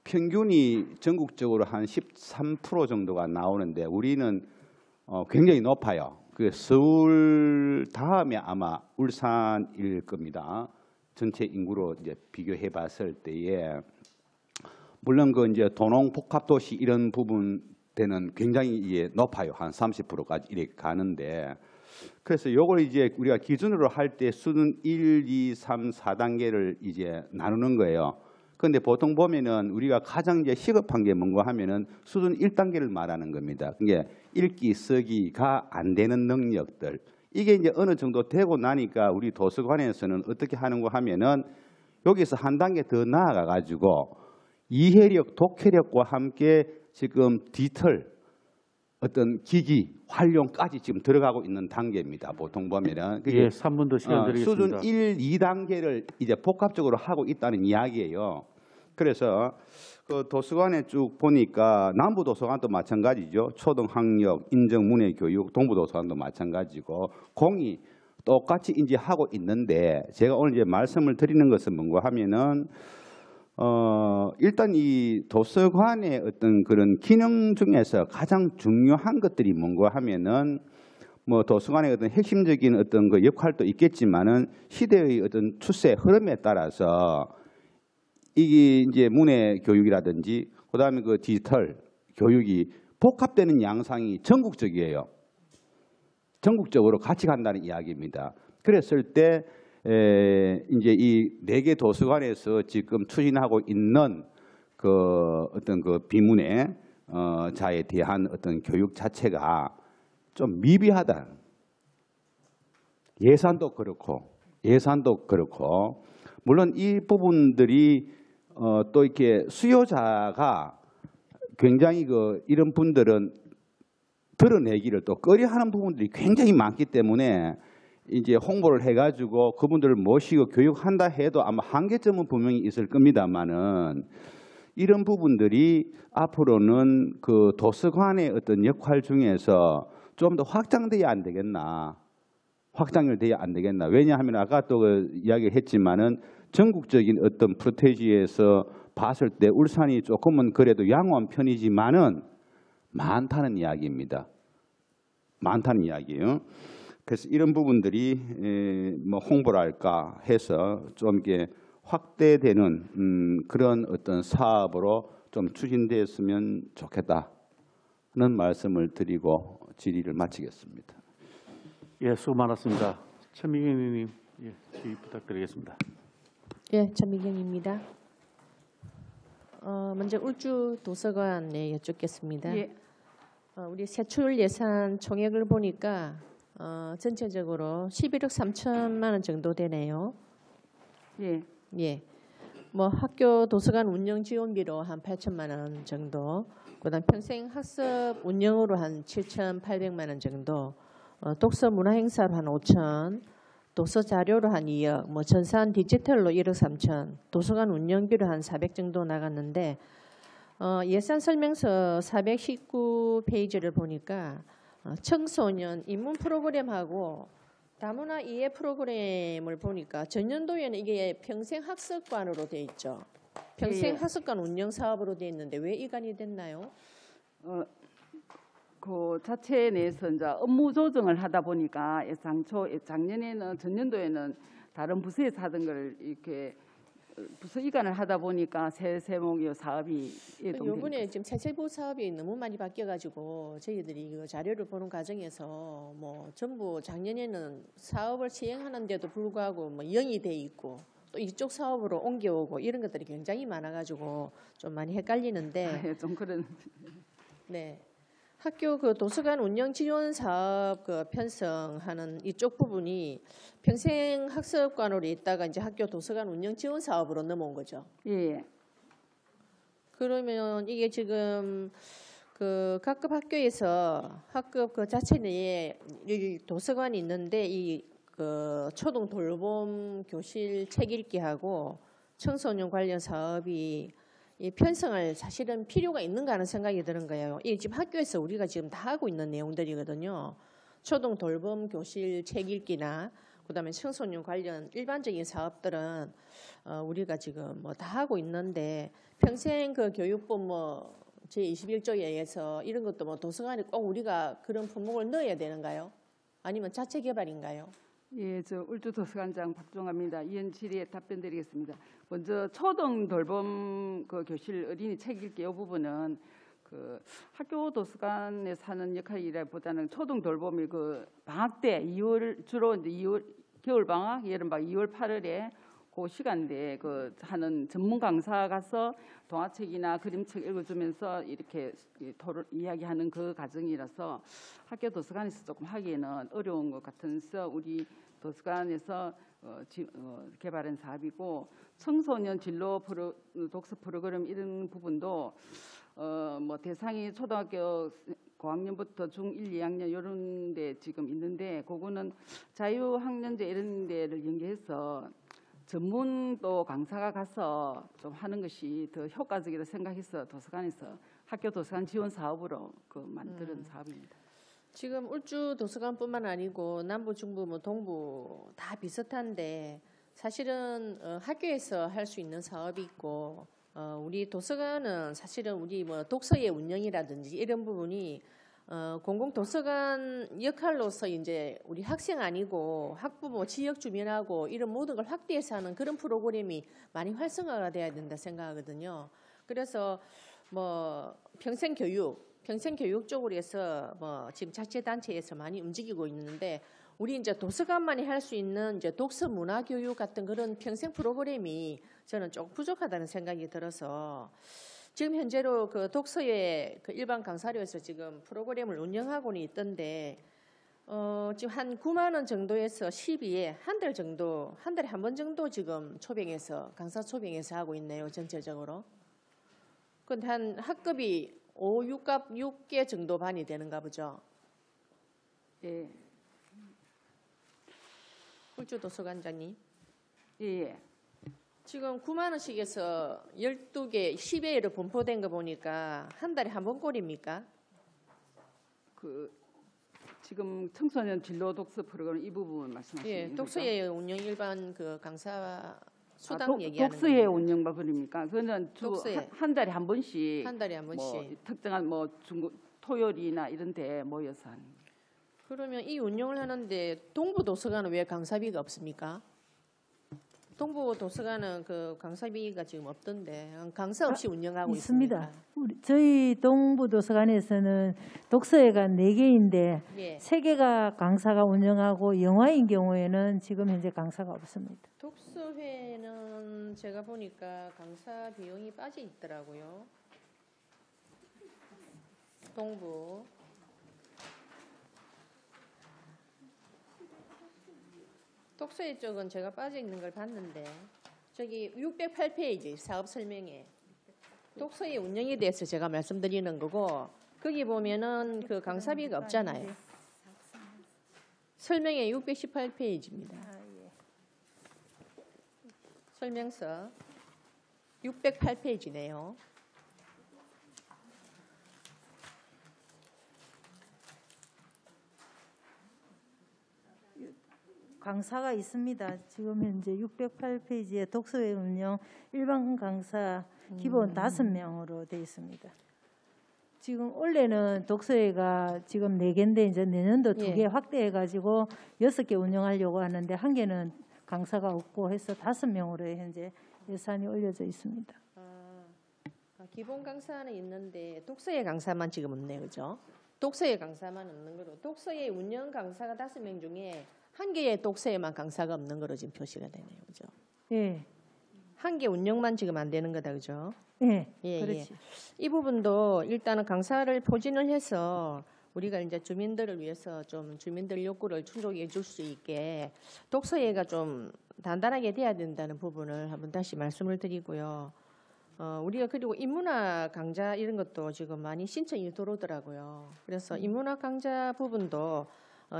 평균이 전국적으로 한 13% 정도가 나오는데 우리는 굉장히 높아요. 그 서울 다음에 아마 울산일 겁니다. 전체 인구로 이제 비교해 봤을 때에 물론 그 이제 도농 복합 도시 이런 부분 때는 굉장히 이제 높아요. 한 30%까지 이렇게 가는데 그래서 요걸 이제 우리가 기준으로 할 때 수준 1, 2, 3, 4단계를 이제 나누는 거예요. 그런데 보통 보면은 우리가 가장 이제 시급한 게 뭔가 하면은 수준 1단계를 말하는 겁니다. 그게 읽기, 쓰기가 안 되는 능력들. 이게 이제 어느 정도 되고 나니까 우리 도서관에서는 어떻게 하는가 하면은 여기서 한 단계 더 나아가 가지고 이해력, 독해력과 함께 지금 디지털 어떤 기기 활용까지 지금 들어가고 있는 단계입니다. 보통 보면은 예, 3분 더 시간 드리겠습니다. 수준 1, 2단계를 이제 복합적으로 하고 있다는 이야기예요. 그래서 그 도서관에 쭉 보니까 남부 도서관도 마찬가지죠. 초등학력 인정 문해 교육, 동부 도서관도 마찬가지고 공이 똑같이 이제 하고 있는데 제가 오늘 이제 말씀을 드리는 것은 뭔가 하면은 일단 이 도서관의 어떤 그런 기능 중에서 가장 중요한 것들이 뭔가 하면은 뭐 도서관의 어떤 핵심적인 어떤 그 역할도 있겠지만은 시대의 어떤 추세 흐름에 따라서 이게 이제 문해 교육이라든지 그다음에 그 디지털 교육이 복합되는 양상이 전국적이에요. 전국적으로 같이 간다는 이야기입니다. 그랬을 때 이제 이 4개 도서관에서 지금 추진하고 있는 그 어떤 그 비문예 자에 대한 어떤 교육 자체가 좀 미비하다. 예산도 그렇고 물론 이 부분들이 또 이렇게 수요자가 굉장히 그 이런 분들은 드러내기를 또 꺼려하는 부분들이 굉장히 많기 때문에 이제 홍보를 해가지고 그분들을 모시고 교육한다 해도 아마 한계점은 분명히 있을 겁니다만은 이런 부분들이 앞으로는 그 도서관의 어떤 역할 중에서 좀 더 확장돼야 안 되겠나? 확장이 돼야 안 되겠나? 왜냐하면 아까 또 그 이야기를 했지만은 전국적인 어떤 프로테지에서 봤을 때 울산이 조금은 그래도 양호한 편이지만은 많다는 이야기입니다. 많다는 이야기예요. 그래서 이런 부분들이 뭐 홍보랄까 해서 좀 이게 확대되는 그런 어떤 사업으로 좀 추진되었으면 좋겠다는 말씀을 드리고 질의를 마치겠습니다. 예, 수고 많았습니다. 천미경 의원님, 예, 질의 부탁드리겠습니다. 예, 천미경입니다. 먼저 울주 도서관에 여쭙겠습니다. 예. 우리 세출 예산 총액을 보니까 전체적으로 11억 3천만 원 정도 되네요. 예. 예. 뭐 학교 도서관 운영 지원비로 한 8천만 원 정도, 그다음 평생 학습 운영으로 한 7,800만 원 정도, 독서 문화 행사로 한 5천, 도서 자료로 한 2억, 뭐 전산 디지털로 1억 3천, 도서관 운영비로 한 400 정도 나갔는데 예산 설명서 419페이지를 보니까 청소년 입문 프로그램하고 다문화 이해 프로그램을 보니까 전년도에는 이게 평생 학습관으로 돼 있죠. 평생 예. 학습관 운영 사업으로 돼 있는데 왜 이관이 됐나요? 그 자체 내에서 이제 업무 조정을 하다 보니까 작년에는 전년도에는 다른 부서에서 하던 걸 이렇게 부서 이관을 하다 보니까 새 세목의 사업이 예동된 이번에 지금 세세부 사업이 너무 많이 바뀌어가지고 저희들이 그 자료를 보는 과정에서 뭐 전부 작년에는 사업을 시행하는데도 불구하고 뭐 0이 돼 있고 또 이쪽 사업으로 옮겨오고 이런 것들이 굉장히 많아가지고 좀 많이 헷갈리는데 좀 그런 네. 학교 그 도서관 운영 지원 사업 그 편성하는 이쪽 부분이 평생 학습관으로 있다가 이제 학교 도서관 운영 지원 사업으로 넘어온 거죠. 예. 그러면 이게 지금 그 각급 학교에서 학급 그 자체 내에 이 도서관이 있는데 이 그 초등 돌봄 교실 책 읽기하고 청소년 관련 사업이 이 편성을 사실은 필요가 있는가 하는 생각이 드는 거예요. 이게 지금 학교에서 우리가 지금 다 하고 있는 내용들이거든요. 초등 돌봄 교실 책 읽기나 그다음에 청소년 관련 일반적인 사업들은 우리가 지금 뭐 다 하고 있는데 평생 그 교육부 뭐 제21조에 의해서 이런 것도 뭐 도서관에 꼭 우리가 그런 품목을 넣어야 되는가요? 아니면 자체 개발인가요? 예, 저 울주 도서관장 박종아입니다. 이원 질의에 답변드리겠습니다. 먼저 초등 돌봄 그 교실 어린이 책 읽기 이 부분은 그 학교 도서관에 사는 역할이라보다는 초등 돌봄이 그 방학 때 2월 주로 이제 2월 겨울 방학, 여름 방학 2월 8월에 그 시간대에 그 하는 전문 강사 가서 동화책이나 그림책 읽어주면서 이렇게 토론 이야기하는 그 과정이라서 학교 도서관에서 조금 하기에는 어려운 것 같아서 우리 도서관에서 개발한 사업이고 청소년 진로 독서 프로그램 이런 부분도 뭐 대상이 초등학교 고학년부터 중1, 2학년 이런 데 지금 있는데 그거는 자유학년제 이런 데를 연계해서 전문도 강사가 가서 좀 하는 것이 더 효과적이라 생각해서 도서관에서 학교 도서관 지원 사업으로 그 만드는 사업입니다. 지금 울주 도서관뿐만 아니고 남부, 중부, 뭐 동부 다 비슷한데 사실은 학교에서 할 수 있는 사업이 있고 우리 도서관은 사실은 우리 뭐 독서의 운영이라든지 이런 부분이 공공도서관 역할로서 이제 우리 학생 아니고 학부모, 지역 주민하고 이런 모든 걸 확대해서 하는 그런 프로그램이 많이 활성화가 돼야 된다 생각하거든요. 그래서 뭐 평생교육 쪽으로 해서 뭐 지금 자체단체에서 많이 움직이고 있는데 우리 이제 도서관만이 할 수 있는 이제 독서 문화 교육 같은 그런 평생 프로그램이 저는 조금 부족하다는 생각이 들어서 지금 현재로 그 독서의 그 일반 강사료에서 지금 프로그램을 운영하고는 있던데 지금 한 9만 원 정도에서 12에 한 달 정도 한 달에 한 번 정도 지금 초빙해서 강사 초빙해서 하고 있네요 전체적으로. 근데 한 학급이 5, 6개 정도 반이 되는가 보죠. 예. 울주도서관장님. 예. 지금 9만 원씩에서 12개 10회로 분포된 거 보니까 한 달에 한 번 꼴입니까? 그 지금 청소년 진로 독서 프로그램 이 부분 말씀하시는 예, 거죠? 독서회 운영 일반 그 강사 수당 얘기하는 독서회 겁니다. 운영과 그러니까 그거는 독서회. 한 달에 한 번씩 한 달에 한 번씩. 뭐 특정한 뭐 토요일이나 이런 데 모여서 하는 거예요. 그러면 이 운영을 하는데 동부도서관은 왜 강사비가 없습니까? 동부도서관은 그 강사비가 지금 없던데 강사 없이 운영하고 있습니다. 있습니까? 저희 동부도서관에서는 독서회가 4개인데 예. 3개가 강사가 운영하고 영화인 경우에는 지금 현재 강사가 없습니다. 독서회는 제가 보니까 강사 비용이 빠져 있더라고요. 동부. 독서회 쪽은 제가 빠져 있는 걸 봤는데 저기 608페이지 사업 설명에 독서회 운영에 대해서 제가 말씀드리는 거고 거기 보면은 그 강사비가 없잖아요. 설명에 618페이지입니다. 설명서 608페이지네요. 강사가 있습니다. 지금 현재 608페이지에 독서회 운영 일반 강사 기본 5명으로 되어 있습니다. 지금 원래는 독서회가 지금 4개인데 이제 내년도 2개 확대해가지고 6개 운영하려고 하는데 1개는 강사가 없고 해서 5명으로 현재 예산이 올려져 있습니다. 기본 강사는 있는데 독서회 강사만 지금 없네, 그죠? 독서회 강사만 없는 거로 독서회 운영 강사가 5명 중에 1개의 독서회만 강사가 없는 거로 지금 표시가 되네요, 그죠? 예. 1개 운영만 지금 안 되는 거다, 그죠? 예. 예, 그렇지. 예. 이 부분도 일단은 강사를 포진을 해서 우리가 이제 주민들을 위해서 좀 주민들 욕구를 충족해 줄 수 있게 독서회가 좀 단단하게 돼야 된다는 부분을 한번 다시 말씀을 드리고요. 우리가 그리고 인문학 강좌 이런 것도 지금 많이 신청이 들어오더라고요. 그래서 인문학 강좌 부분도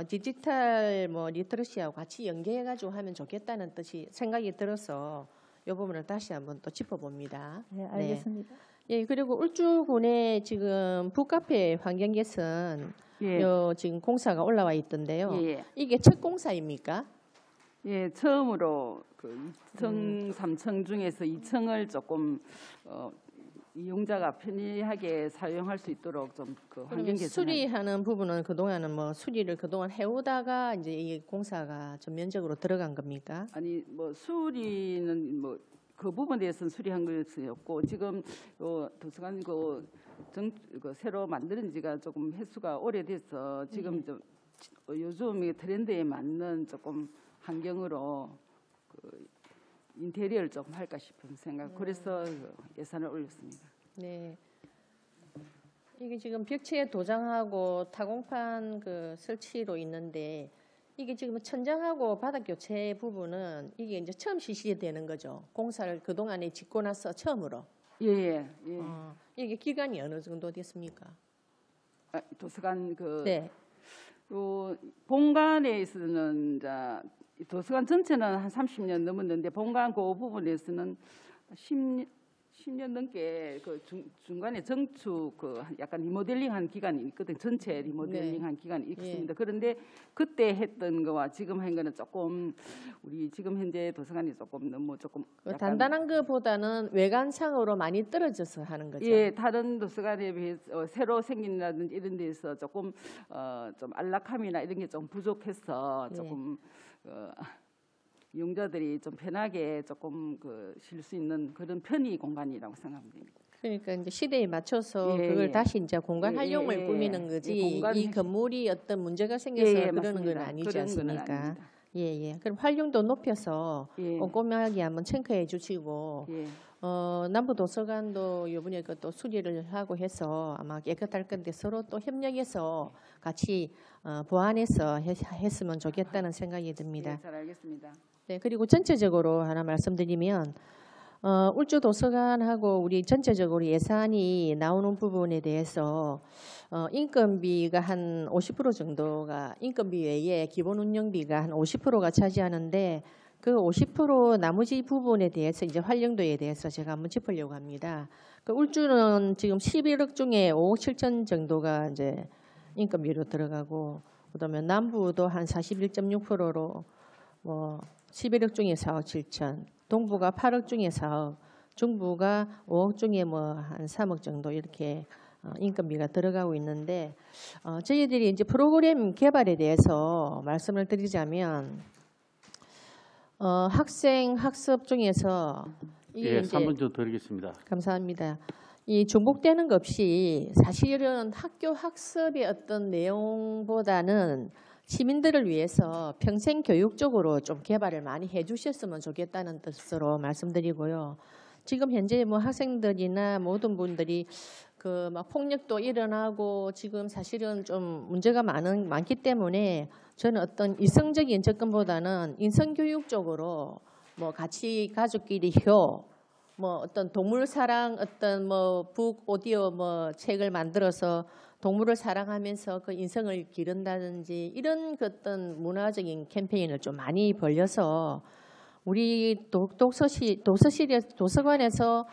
디지털 뭐 리터러시하고 같이 연계해가지고 하면 좋겠다는 뜻이 생각이 들어서 이 부분을 다시 한번 또 짚어봅니다. 네, 알겠습니다. 예, 그리고 울주군에 지금 북카페 환경 개선 예. 요 지금 공사가 올라와 있던데요. 예. 이게 첫 공사입니까? 예, 처음으로 그 2층, 3층 중에서 2층을 조금 이용자가 편리하게 사용할 수 있도록 좀 그 환경 그러면 개선. 수리하는 부분은 그동안은 뭐 수리를 그동안 해오다가 이제 이 공사가 전면적으로 들어간 겁니까? 아니 뭐 수리는 뭐 그 부분에 대해서는 수리한 것이 없고 지금 도서관 그 새로 만드는 지가 조금 횟수가 오래돼서 지금 좀 요즘 트렌드에 맞는 조금 환경으로 그 인테리어를 좀 할까 싶은 생각. 그래서 예산을 올렸습니다. 네. 이게 지금 벽체에 도장하고 타공판 그 설치로 있는데 이게 지금 천장하고 바닥 교체 부분은 이게 이제 처음 실시되는 거죠. 공사를 그 동안에 짓고 나서 처음으로. 예. 이게 기간이 어느 정도 됐습니까? 도서관 네. 본관에서는 이제 도서관 전체는 한 30년 넘었는데 본관 그 부분에서는 10년 넘게 그 중간에 정축 그 약간 리모델링한 기간이 있거든. 전체 리모델링한 기간이 있습니다. 그런데 그때 했던 거와 지금 한 거는 조금 우리 지금 현재 도서관이 조금 너무 조금 약간 단단한 것보다는 외관상으로 많이 떨어져서 하는 거죠. 예, 다른 도서관에 비해서 새로 생긴다든지 이런 데서 조금 좀 안락함이나 이런 게 좀 부족해서 조금 이용자들이 좀 편하게 조금 쉴 수 있는 그런 편의 공간이라고 생각합니다. 그러니까 이제 시대에 맞춰서 예, 그걸 예. 다시 이제 공간 예, 활용을 예, 꾸미는 예. 거지. 예, 공간 이 건물이 어떤 문제가 생겨서 예, 예, 그러는 건 맞습니다. 아니지 그런 건 않습니까? 아닙니다. 예, 예. 그럼 활용도 높여서 예. 꼼꼼하게 한번 체크해 주시고 예. 남부도서관도 이번에 또 수리를 하고 해서 아마 깨끗할 건데 서로 또 협력해서 같이 보완해서 했으면 좋겠다는 생각이 듭니다. 예, 잘 알겠습니다. 네, 그리고 전체적으로 하나 말씀드리면 울주 도서관하고 우리 전체적으로 예산이 나오는 부분에 대해서 인건비가 한 50% 정도가 인건비 외에 기본 운영비가 한 50%가 차지하는데 그 50% 나머지 부분에 대해서 이제 활용도에 대해서 제가 한번 짚으려고 합니다. 그 울주는 지금 11억 중에 5억 7천 정도가 이제 인건비로 들어가고 그다음에 남부도 한 41.6%로 뭐 11억 중에 4억 7천, 동부가 8억 중에 4억, 중부가 5억 중에 뭐 한 3억 정도 이렇게 인건비가 들어가고 있는데 저희들이 이제 프로그램 개발에 대해서 말씀을 드리자면 학생 학습 중에서 이게 예, 이제 3분 좀 드리겠습니다. 감사합니다. 이 중복되는 것 없이 사실은 학교 학습의 어떤 내용보다는 시민들을 위해서 평생 교육적으로 좀 개발을 많이 해주셨으면 좋겠다는 뜻으로 말씀드리고요. 지금 현재 뭐 학생들이나 모든 분들이 그 막 폭력도 일어나고 지금 사실은 좀 문제가 많기 때문에 저는 어떤 이성적인 접근보다는 인성교육적으로 뭐 같이 가족끼리 뭐 어떤 동물 사랑 어떤 뭐 북 오디오 뭐 책을 만들어서 동물을 사랑하면서 그 인성을 기른다든지 이런 그 어떤 문화적인 캠페인을 좀 많이 벌려서 우리 도서관에서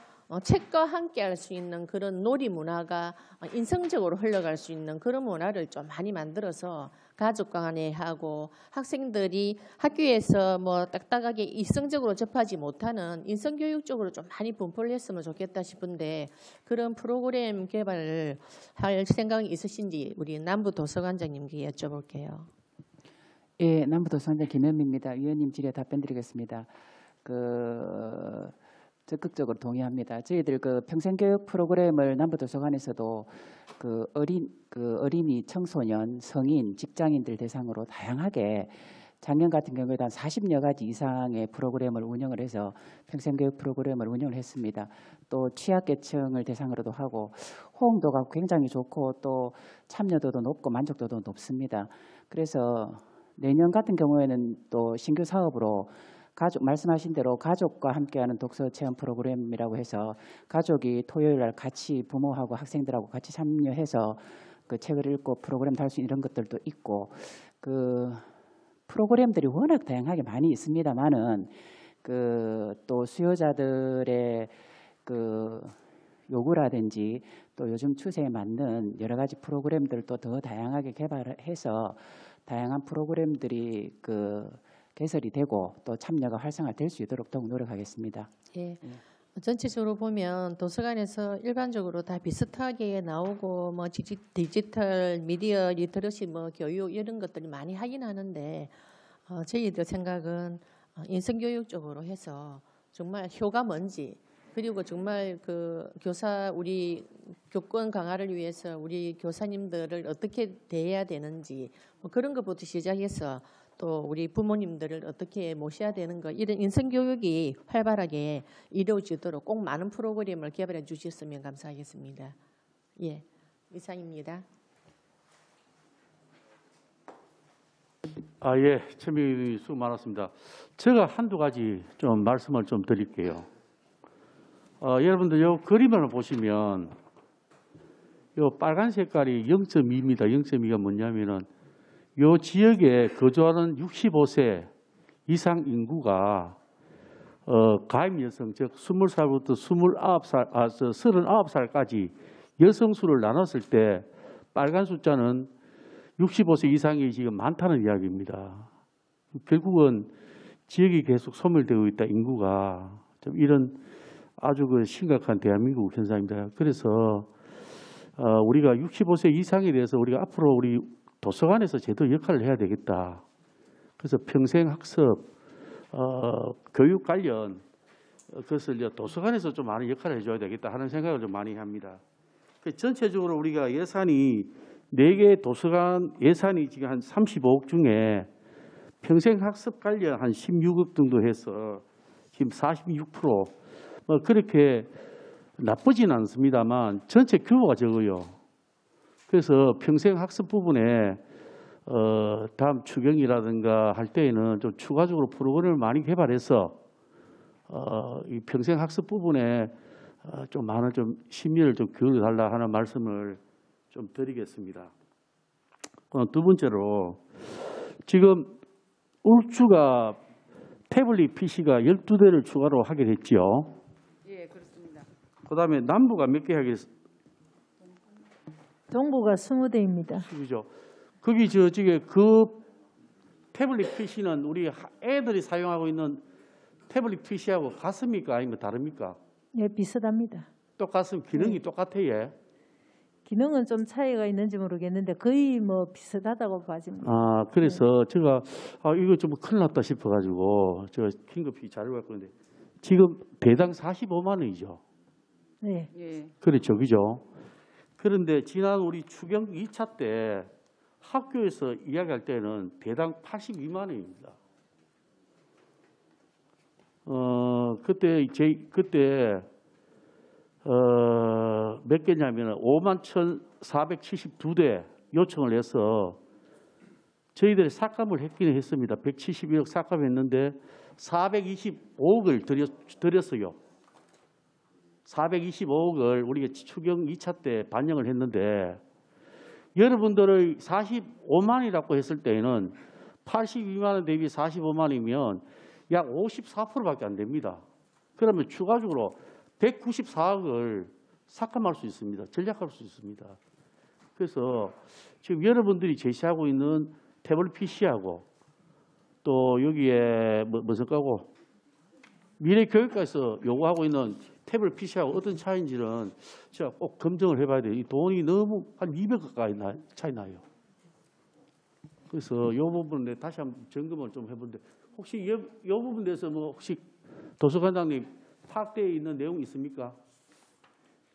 책과 함께 할 수 있는 그런 놀이 문화가 인성적으로 흘러갈 수 있는 그런 문화를 좀 많이 만들어서 가족 간에 하고 학생들이 학교에서 뭐 딱딱하게 이성적으로 접하지 못하는 인성교육적으로 좀 많이 분포를 했으면 좋겠다 싶은데 그런 프로그램 개발을 할 생각이 있으신지 우리 남부도서관장님께 여쭤볼게요. 예, 남부도서관장 김현미입니다. 위원님 질의에 답변드리겠습니다. 적극적으로 동의합니다. 저희들 그 평생교육 프로그램을 남부도서관에서도 어린이, 청소년, 성인, 직장인들 대상으로 다양하게 작년 같은 경우에도 한 40여 가지 이상의 프로그램을 운영을 해서 평생교육 프로그램을 운영을 했습니다. 또 취약계층을 대상으로도 하고 호응도가 굉장히 좋고 또 참여도도 높고 만족도도 높습니다. 그래서 내년 같은 경우에는 또 신규 사업으로 말씀하신 대로 가족과 함께하는 독서 체험 프로그램이라고 해서 가족이 토요일 날 같이 부모하고 학생들하고 같이 참여해서 그 책을 읽고 프로그램 할 수 있는 이런 것들도 있고 그 프로그램들이 워낙 다양하게 많이 있습니다만은 또 수요자들의 요구라든지 또 요즘 추세에 맞는 여러 가지 프로그램들도 더 다양하게 개발해서 다양한 프로그램들이 개설이 되고 또 참여가 활성화될 수 있도록 더욱 노력하겠습니다. 예. 전체적으로 보면 도서관에서 일반적으로 다 비슷하게 나오고 뭐 디지털 미디어 리터러시 뭐 교육 이런 것들이 많이 하긴 하는데 저희들 생각은 인성교육적으로 해서 정말 효가 뭔지 그리고 정말 우리 교권 강화를 위해서 우리 교사님들을 어떻게 대해야 되는지 뭐 그런 것부터 시작해서 또 우리 부모님들을 어떻게 모셔야 되는 거 이런 인성교육이 활발하게 이루어지도록 꼭 많은 프로그램을 개발해 주셨으면 감사하겠습니다. 예, 이상입니다. 예, 최민희 의원님 수고 많았습니다. 제가 한두 가지 좀 말씀을 좀 드릴게요. 여러분들 요 그림을 보시면 요 빨간 색깔이 0.2입니다. 0.2가 뭐냐면은 요 지역에 거주하는 65세 이상 인구가 가입 여성 즉 20살부터 39살까지 여성 수를 나눴을 때 빨간 숫자는 65세 이상이 지금 많다는 이야기입니다. 결국은 지역이 계속 소멸되고 있다. 인구가 좀 이런 아주 심각한 대한민국 현상입니다. 그래서 우리가 65세 이상에 대해서 우리가 앞으로 우리 도서관에서 제대로 역할을 해야 되겠다. 그래서 평생 학습, 교육 관련 그것을 도서관에서 좀 많은 역할을 해줘야 되겠다 하는 생각을 좀 많이 합니다. 전체적으로 우리가 예산이 4개 도서관 예산이 지금 한 35억 중에 평생 학습 관련 한 16억 정도 해서 지금 46% 그렇게 나쁘진 않습니다만 전체 규모가 적어요. 그래서 평생 학습 부분에 다음 추경이라든가 할 때에는 좀 추가적으로 프로그램을 많이 개발해서 이 평생 학습 부분에 좀 많은 좀 심리를 좀 기울여 달라 하는 말씀을 좀 드리겠습니다. 두 번째로 지금 울주가 태블릿 PC가 12대를 추가로 하게 됐지요. 예, 그렇습니다. 그다음에 남부가 몇 개 하게 동부가 20대입니다. 그죠? 거기 저쪽에 그 태블릿 PC는 우리 애들이 사용하고 있는 태블릿 PC하고 같습니까? 아니면 다릅니까? 예, 비슷합니다. 똑같으면 기능이 똑같아요. 기능은 좀 차이가 있는지 모르겠는데 거의 뭐 비슷하다고 봐집니다. 그래서 제가 이거 좀 큰일 났다 싶어가지고 제가 긴급히 자료를 갖고 있는데 지금 대당 45만 원이죠. 네. 예. 그렇죠, 그죠? 그런데 지난 우리 추경 2차 때 학교에서 이야기할 때는 대당 82만 원입니다. 그때 몇 개냐면 51,472대 요청을 해서 저희들이 삭감을 했기는 했습니다. 171억 삭감했는데 425억을 드렸어요. 425억을 우리가 추경 2차 때 반영을 했는데 여러분들의 45만이라고 했을 때에는 82만 원 대비 45만 원이면 약 54%밖에 안 됩니다. 그러면 추가적으로 194억을 삭감할 수 있습니다. 전략할 수 있습니다. 그래서 지금 여러분들이 제시하고 있는 태블릿 PC하고 또 여기에 무슨 거고 미래교육과에서 요구하고 있는 태블릿 PC하고 어떤 차이인지는 제가 꼭 검증을 해봐야 돼요. 이 돈이 너무 한 200억 가까이 차이 나요. 그래서 이 부분에 다시 한번 점검을 좀 해보는데 혹시 이 부분에 대해서 뭐 혹시 도서관장님 파악되어 있는 내용이 있습니까?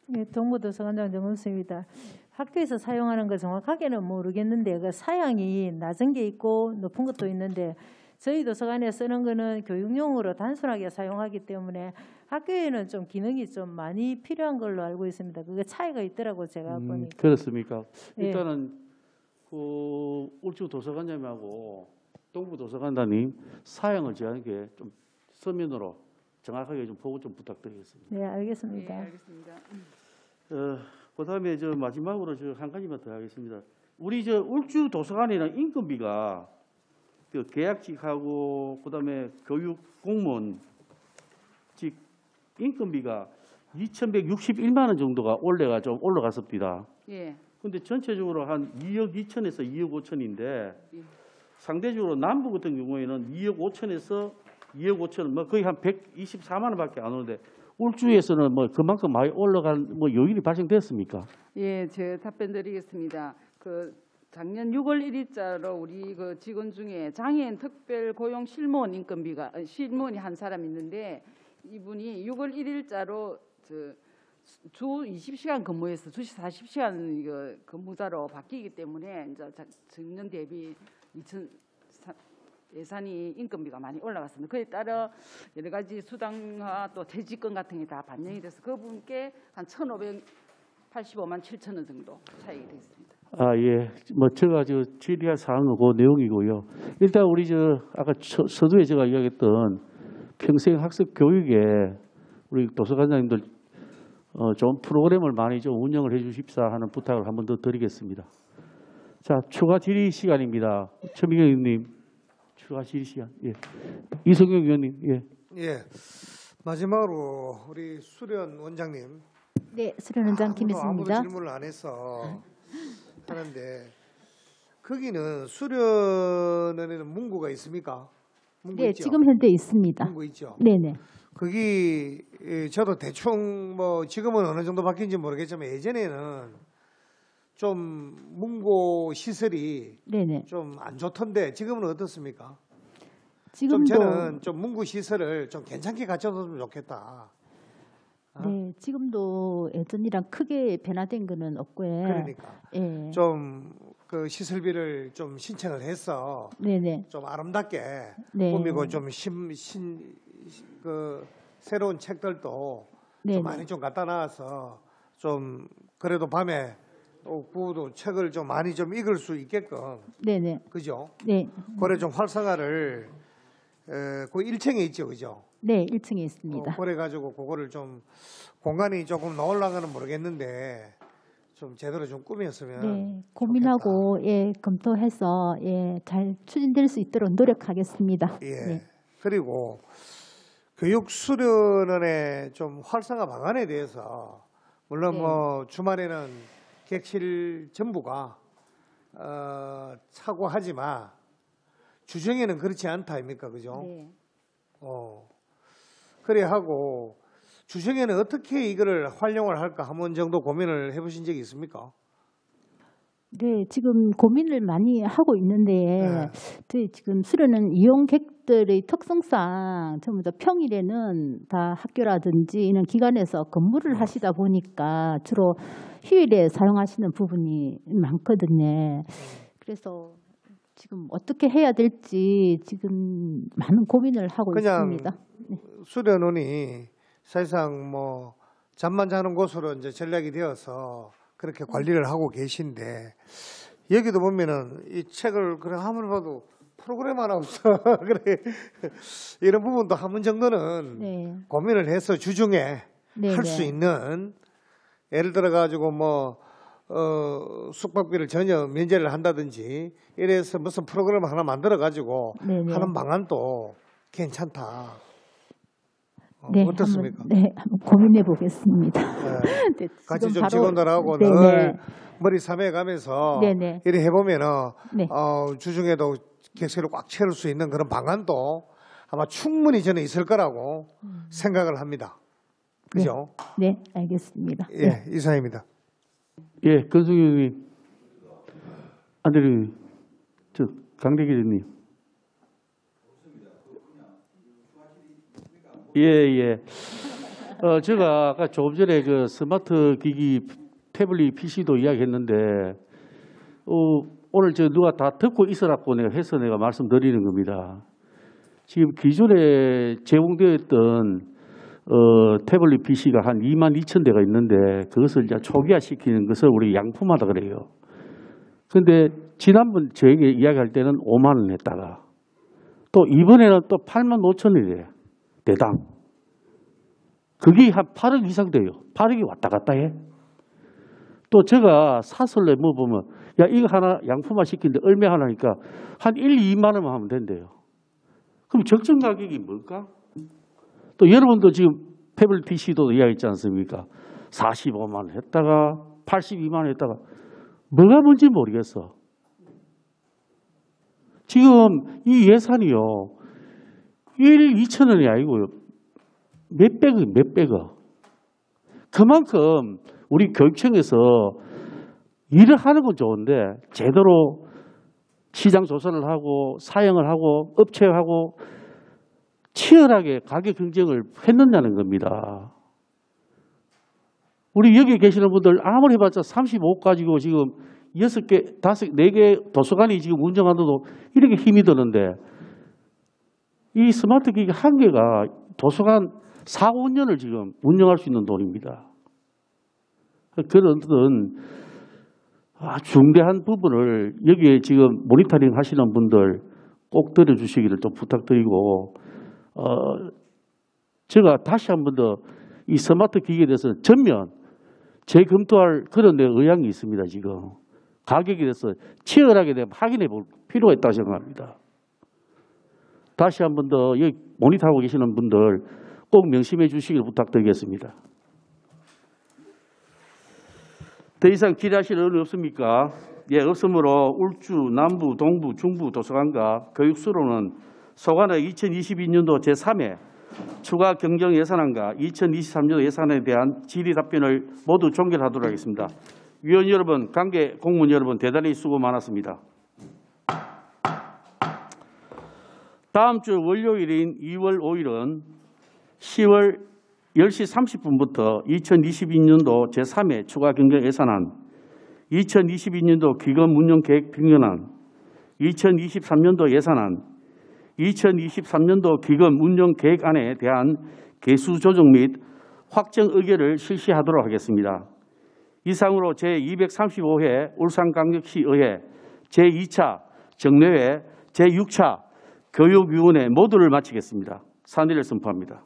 네, 동부도서관장 정은수입니다. 학교에서 사용하는 거 정확하게는 모르겠는데 그 사양이 낮은 게 있고 높은 것도 있는데 저희 도서관에 쓰는 거는 교육용으로 단순하게 사용하기 때문에 학교에는 좀 기능이 좀 많이 필요한 걸로 알고 있습니다. 그게 차이가 있더라고 제가 보니까. 그렇습니까? 네. 일단은 그 울주 도서관장님하고 동부 도서관장님 사양을 저에게 좀 서면으로 정확하게 좀 보고 좀 부탁드리겠습니다. 네, 알겠습니다. 네, 알겠습니다. 그다음에 저 마지막으로 저 한 가지만 더 하겠습니다. 우리 저 울주 도서관에는 인건비가 그 계약직하고 그다음에 교육 공무원직 인건비가 2,161만 원 정도가 좀 올라갔습니다. 예. 근데 전체적으로 한 2억 2천에서 2억 5천인데 예. 상대적으로 남부 같은 경우에는 2억 5천에서 2억 5천 뭐 거의 한 124만 원밖에 안 오는데 울주에서는 뭐 그만큼 많이 올라간 뭐 요인이 발생됐습니까? 예, 제 답변드리겠습니다. 그 작년 6월 1일자로 우리 그 직원 중에 장애인 특별 고용 실무원 인건비가 실무원이 한 사람 있는데 이분이 6월 1일자로 주 20시간 근무해서 주 40시간 이거 근무자로 바뀌기 때문에 이제 전년 대비 예산이 인건비가 많이 올라갔습니다. 그에 따라 여러 가지 수당과 또 퇴직금 같은 게 다 반영이 돼서 그분께 한 1,585만 7천 원 정도 차이가 됐습니다. 예. 뭐 제가 저 질의할 사항은 그 내용이고요. 일단 우리 저 아까 서두에 제가 이야기했던 평생 학습 교육에 우리 도서관장님들 좀 프로그램을 많이 좀 운영을 해 주십사 하는 부탁을 한 번 더 드리겠습니다. 자, 추가 질의 시간입니다. 최민경 의원님, 추가 질의 시간. 예. 이성경 의원님, 예. 예. 마지막으로 우리 수련 원장님. 네, 수련 원장 아무도 김혜수입니다. 질문을 안 해서 하는데 거기는 수련원에는 문구가 있습니까? 문구 네, 있죠? 지금 현재 있습니다. 문구 있죠. 네네. 거기 저도 대충 뭐 지금은 어느 정도 바뀐지 모르겠지만 예전에는 좀 문고 시설이 네네. 좀 안 좋던데 지금은 어떻습니까? 지금도 좀 저는 좀 문구 시설을 좀 괜찮게 갖춰줬으면 좋겠다. 네, 지금도 예전이랑 크게 변화된 거는 없고요. 그러니까 예. 좀 그 시설비를 좀 신청을 해서 네네. 좀 아름답게 네. 꾸미고 좀 그 새로운 책들도 네네. 좀 많이 좀 갖다 놔서 좀 그래도 밤에 구도 책을 좀 많이 좀 읽을 수 있게끔 네네. 그죠? 네. 그래 좀 활성화를 그 1층에 있죠, 그죠? 네, 1층에 있습니다. 그래가지고 그거를 좀 공간이 조금 나올랑가는 모르겠는데 좀 제대로 좀 꾸몄으면 네, 고민하고 예, 검토해서 예, 잘 추진될 수 있도록 노력하겠습니다. 예. 네. 그리고 교육 수련원의 좀 활성화 방안에 대해서 물론 네. 뭐 주말에는 객실 전부가 차고 하지만 주중에는 그렇지 않다 아닙니까, 그죠? 네. 그래 하고 주중에는 어떻게 이거를 활용을 할까 한번 정도 고민을 해보신 적이 있습니까? 네, 지금 고민을 많이 하고 있는데 네. 저희 지금 수련은 이용객들의 특성상 전부 다 평일에는 다 학교라든지 이런 기관에서 근무를 하시다 보니까 주로 휴일에 사용하시는 부분이 많거든요. 그래서 지금 어떻게 해야 될지 지금 많은 고민을 하고 그냥 있습니다. 네. 수련원이 사실상 뭐 잠만 자는 곳으로 이제 전략이 되어서 그렇게 관리를 하고 계신데 여기도 보면은 이 책을 그냥 아무리 봐도 프로그램 하나 없어. 그래 이런 부분도 한 번 정도는 네. 고민을 해서 주중에 네, 할 수 네. 있는 예를 들어 가지고 뭐 숙박비를 전혀 면제를 한다든지 이래서 무슨 프로그램 하나 만들어 가지고 네, 네. 하는 방안도 괜찮다. 네, 어떻습니까? 한번 고민해 보겠습니다. 네. 네, 같이 지금 좀 바로- 직원들하고 네, 늘 네. 머리 삼해가면서 네, 네. 이렇게 해보면은 네. 주중에도 객실을 꽉 채울 수 있는 그런 방안도 아마 충분히 저는 있을 거라고 생각을 합니다. 그죠? 네, 알겠습니다. 예, 이상입니다. 예, 건승 의원님, 안대리, 강대기 의원님. 예. 제가 아까 조금 전에 그 스마트 기기 태블릿 PC도 이야기했는데, 오늘 누가 다 듣고 있으라고 해서 내가 말씀드리는 겁니다. 지금 기존에 제공되어 있던 태블릿 PC가 한 22,000대가 있는데 그것을 이제 초기화시키는 것을 우리 양품하다 그래요. 그런데 지난번 저에게 이야기할 때는 5만 원 했다가 또 이번에는 또 85,000원이래. 대당. 그게 한 8억 이상 돼요. 8억이 왔다 갔다 해. 또 제가 사설에 뭐 보면 야 이거 하나 양품화 시키는데 얼마 하나니까 한 1, 2만 원만 하면 된대요. 그럼 적정 가격이 뭘까? 또 여러분도 지금 태블릿 PC도 이야기했지 않습니까? 45만 원 했다가 82만 원 했다가 뭐가 뭔지 모르겠어. 지금 이 예산이요. 2천원이 아니고요. 몇백억. 그만큼 우리 교육청에서 일을 하는 건 좋은데 제대로 시장 조사를 하고 사용을 하고 업체하고 치열하게 가격 경쟁을 했느냐는 겁니다. 우리 여기 계시는 분들 아무리 해봤자 35 가지고 지금 6개, 5, 4개 도서관이 지금 운영하는데도 이렇게 힘이 드는데 이 스마트 기기 한 개가 도서관 4, 5년을 지금 운영할 수 있는 돈입니다. 그런 중대한 부분을 여기에 지금 모니터링 하시는 분들 꼭 들어주시기를 좀 부탁드리고 제가 다시 한 번 더 이 스마트 기기에 대해서 전면 재검토할 그런 의향이 있습니다. 지금 가격에 대해서 치열하게 확인해 볼 필요가 있다고 생각합니다. 다시 한 번 더 여기 모니터하고 계시는 분들 꼭 명심해 주시길 부탁드리겠습니다. 더 이상 기대하실 의원 없습니까? 예, 없으므로 울주, 남부, 동부, 중부 도서관과 교육수로는 소관의 2022년도 제3회 추가 경정 예산안과 2023년도 예산에 대한 질의 답변을 모두 종결하도록 하겠습니다. 위원 여러분, 관계 공무원 여러분 대단히 수고 많았습니다. 다음 주 월요일인 2월 5일은 10월 10시 30분부터 2022년도 제3회 추가 경정 예산안, 2022년도 기금 운영 계획 변경안, 2023년도 예산안, 2023년도 기금 운영 계획안에 대한 개수 조정 및 확정 의결을 실시하도록 하겠습니다. 이상으로 제235회 울산광역시의회 제2차 정례회 제6차 교육위원회 모두를 마치겠습니다. 산의를 선포합니다.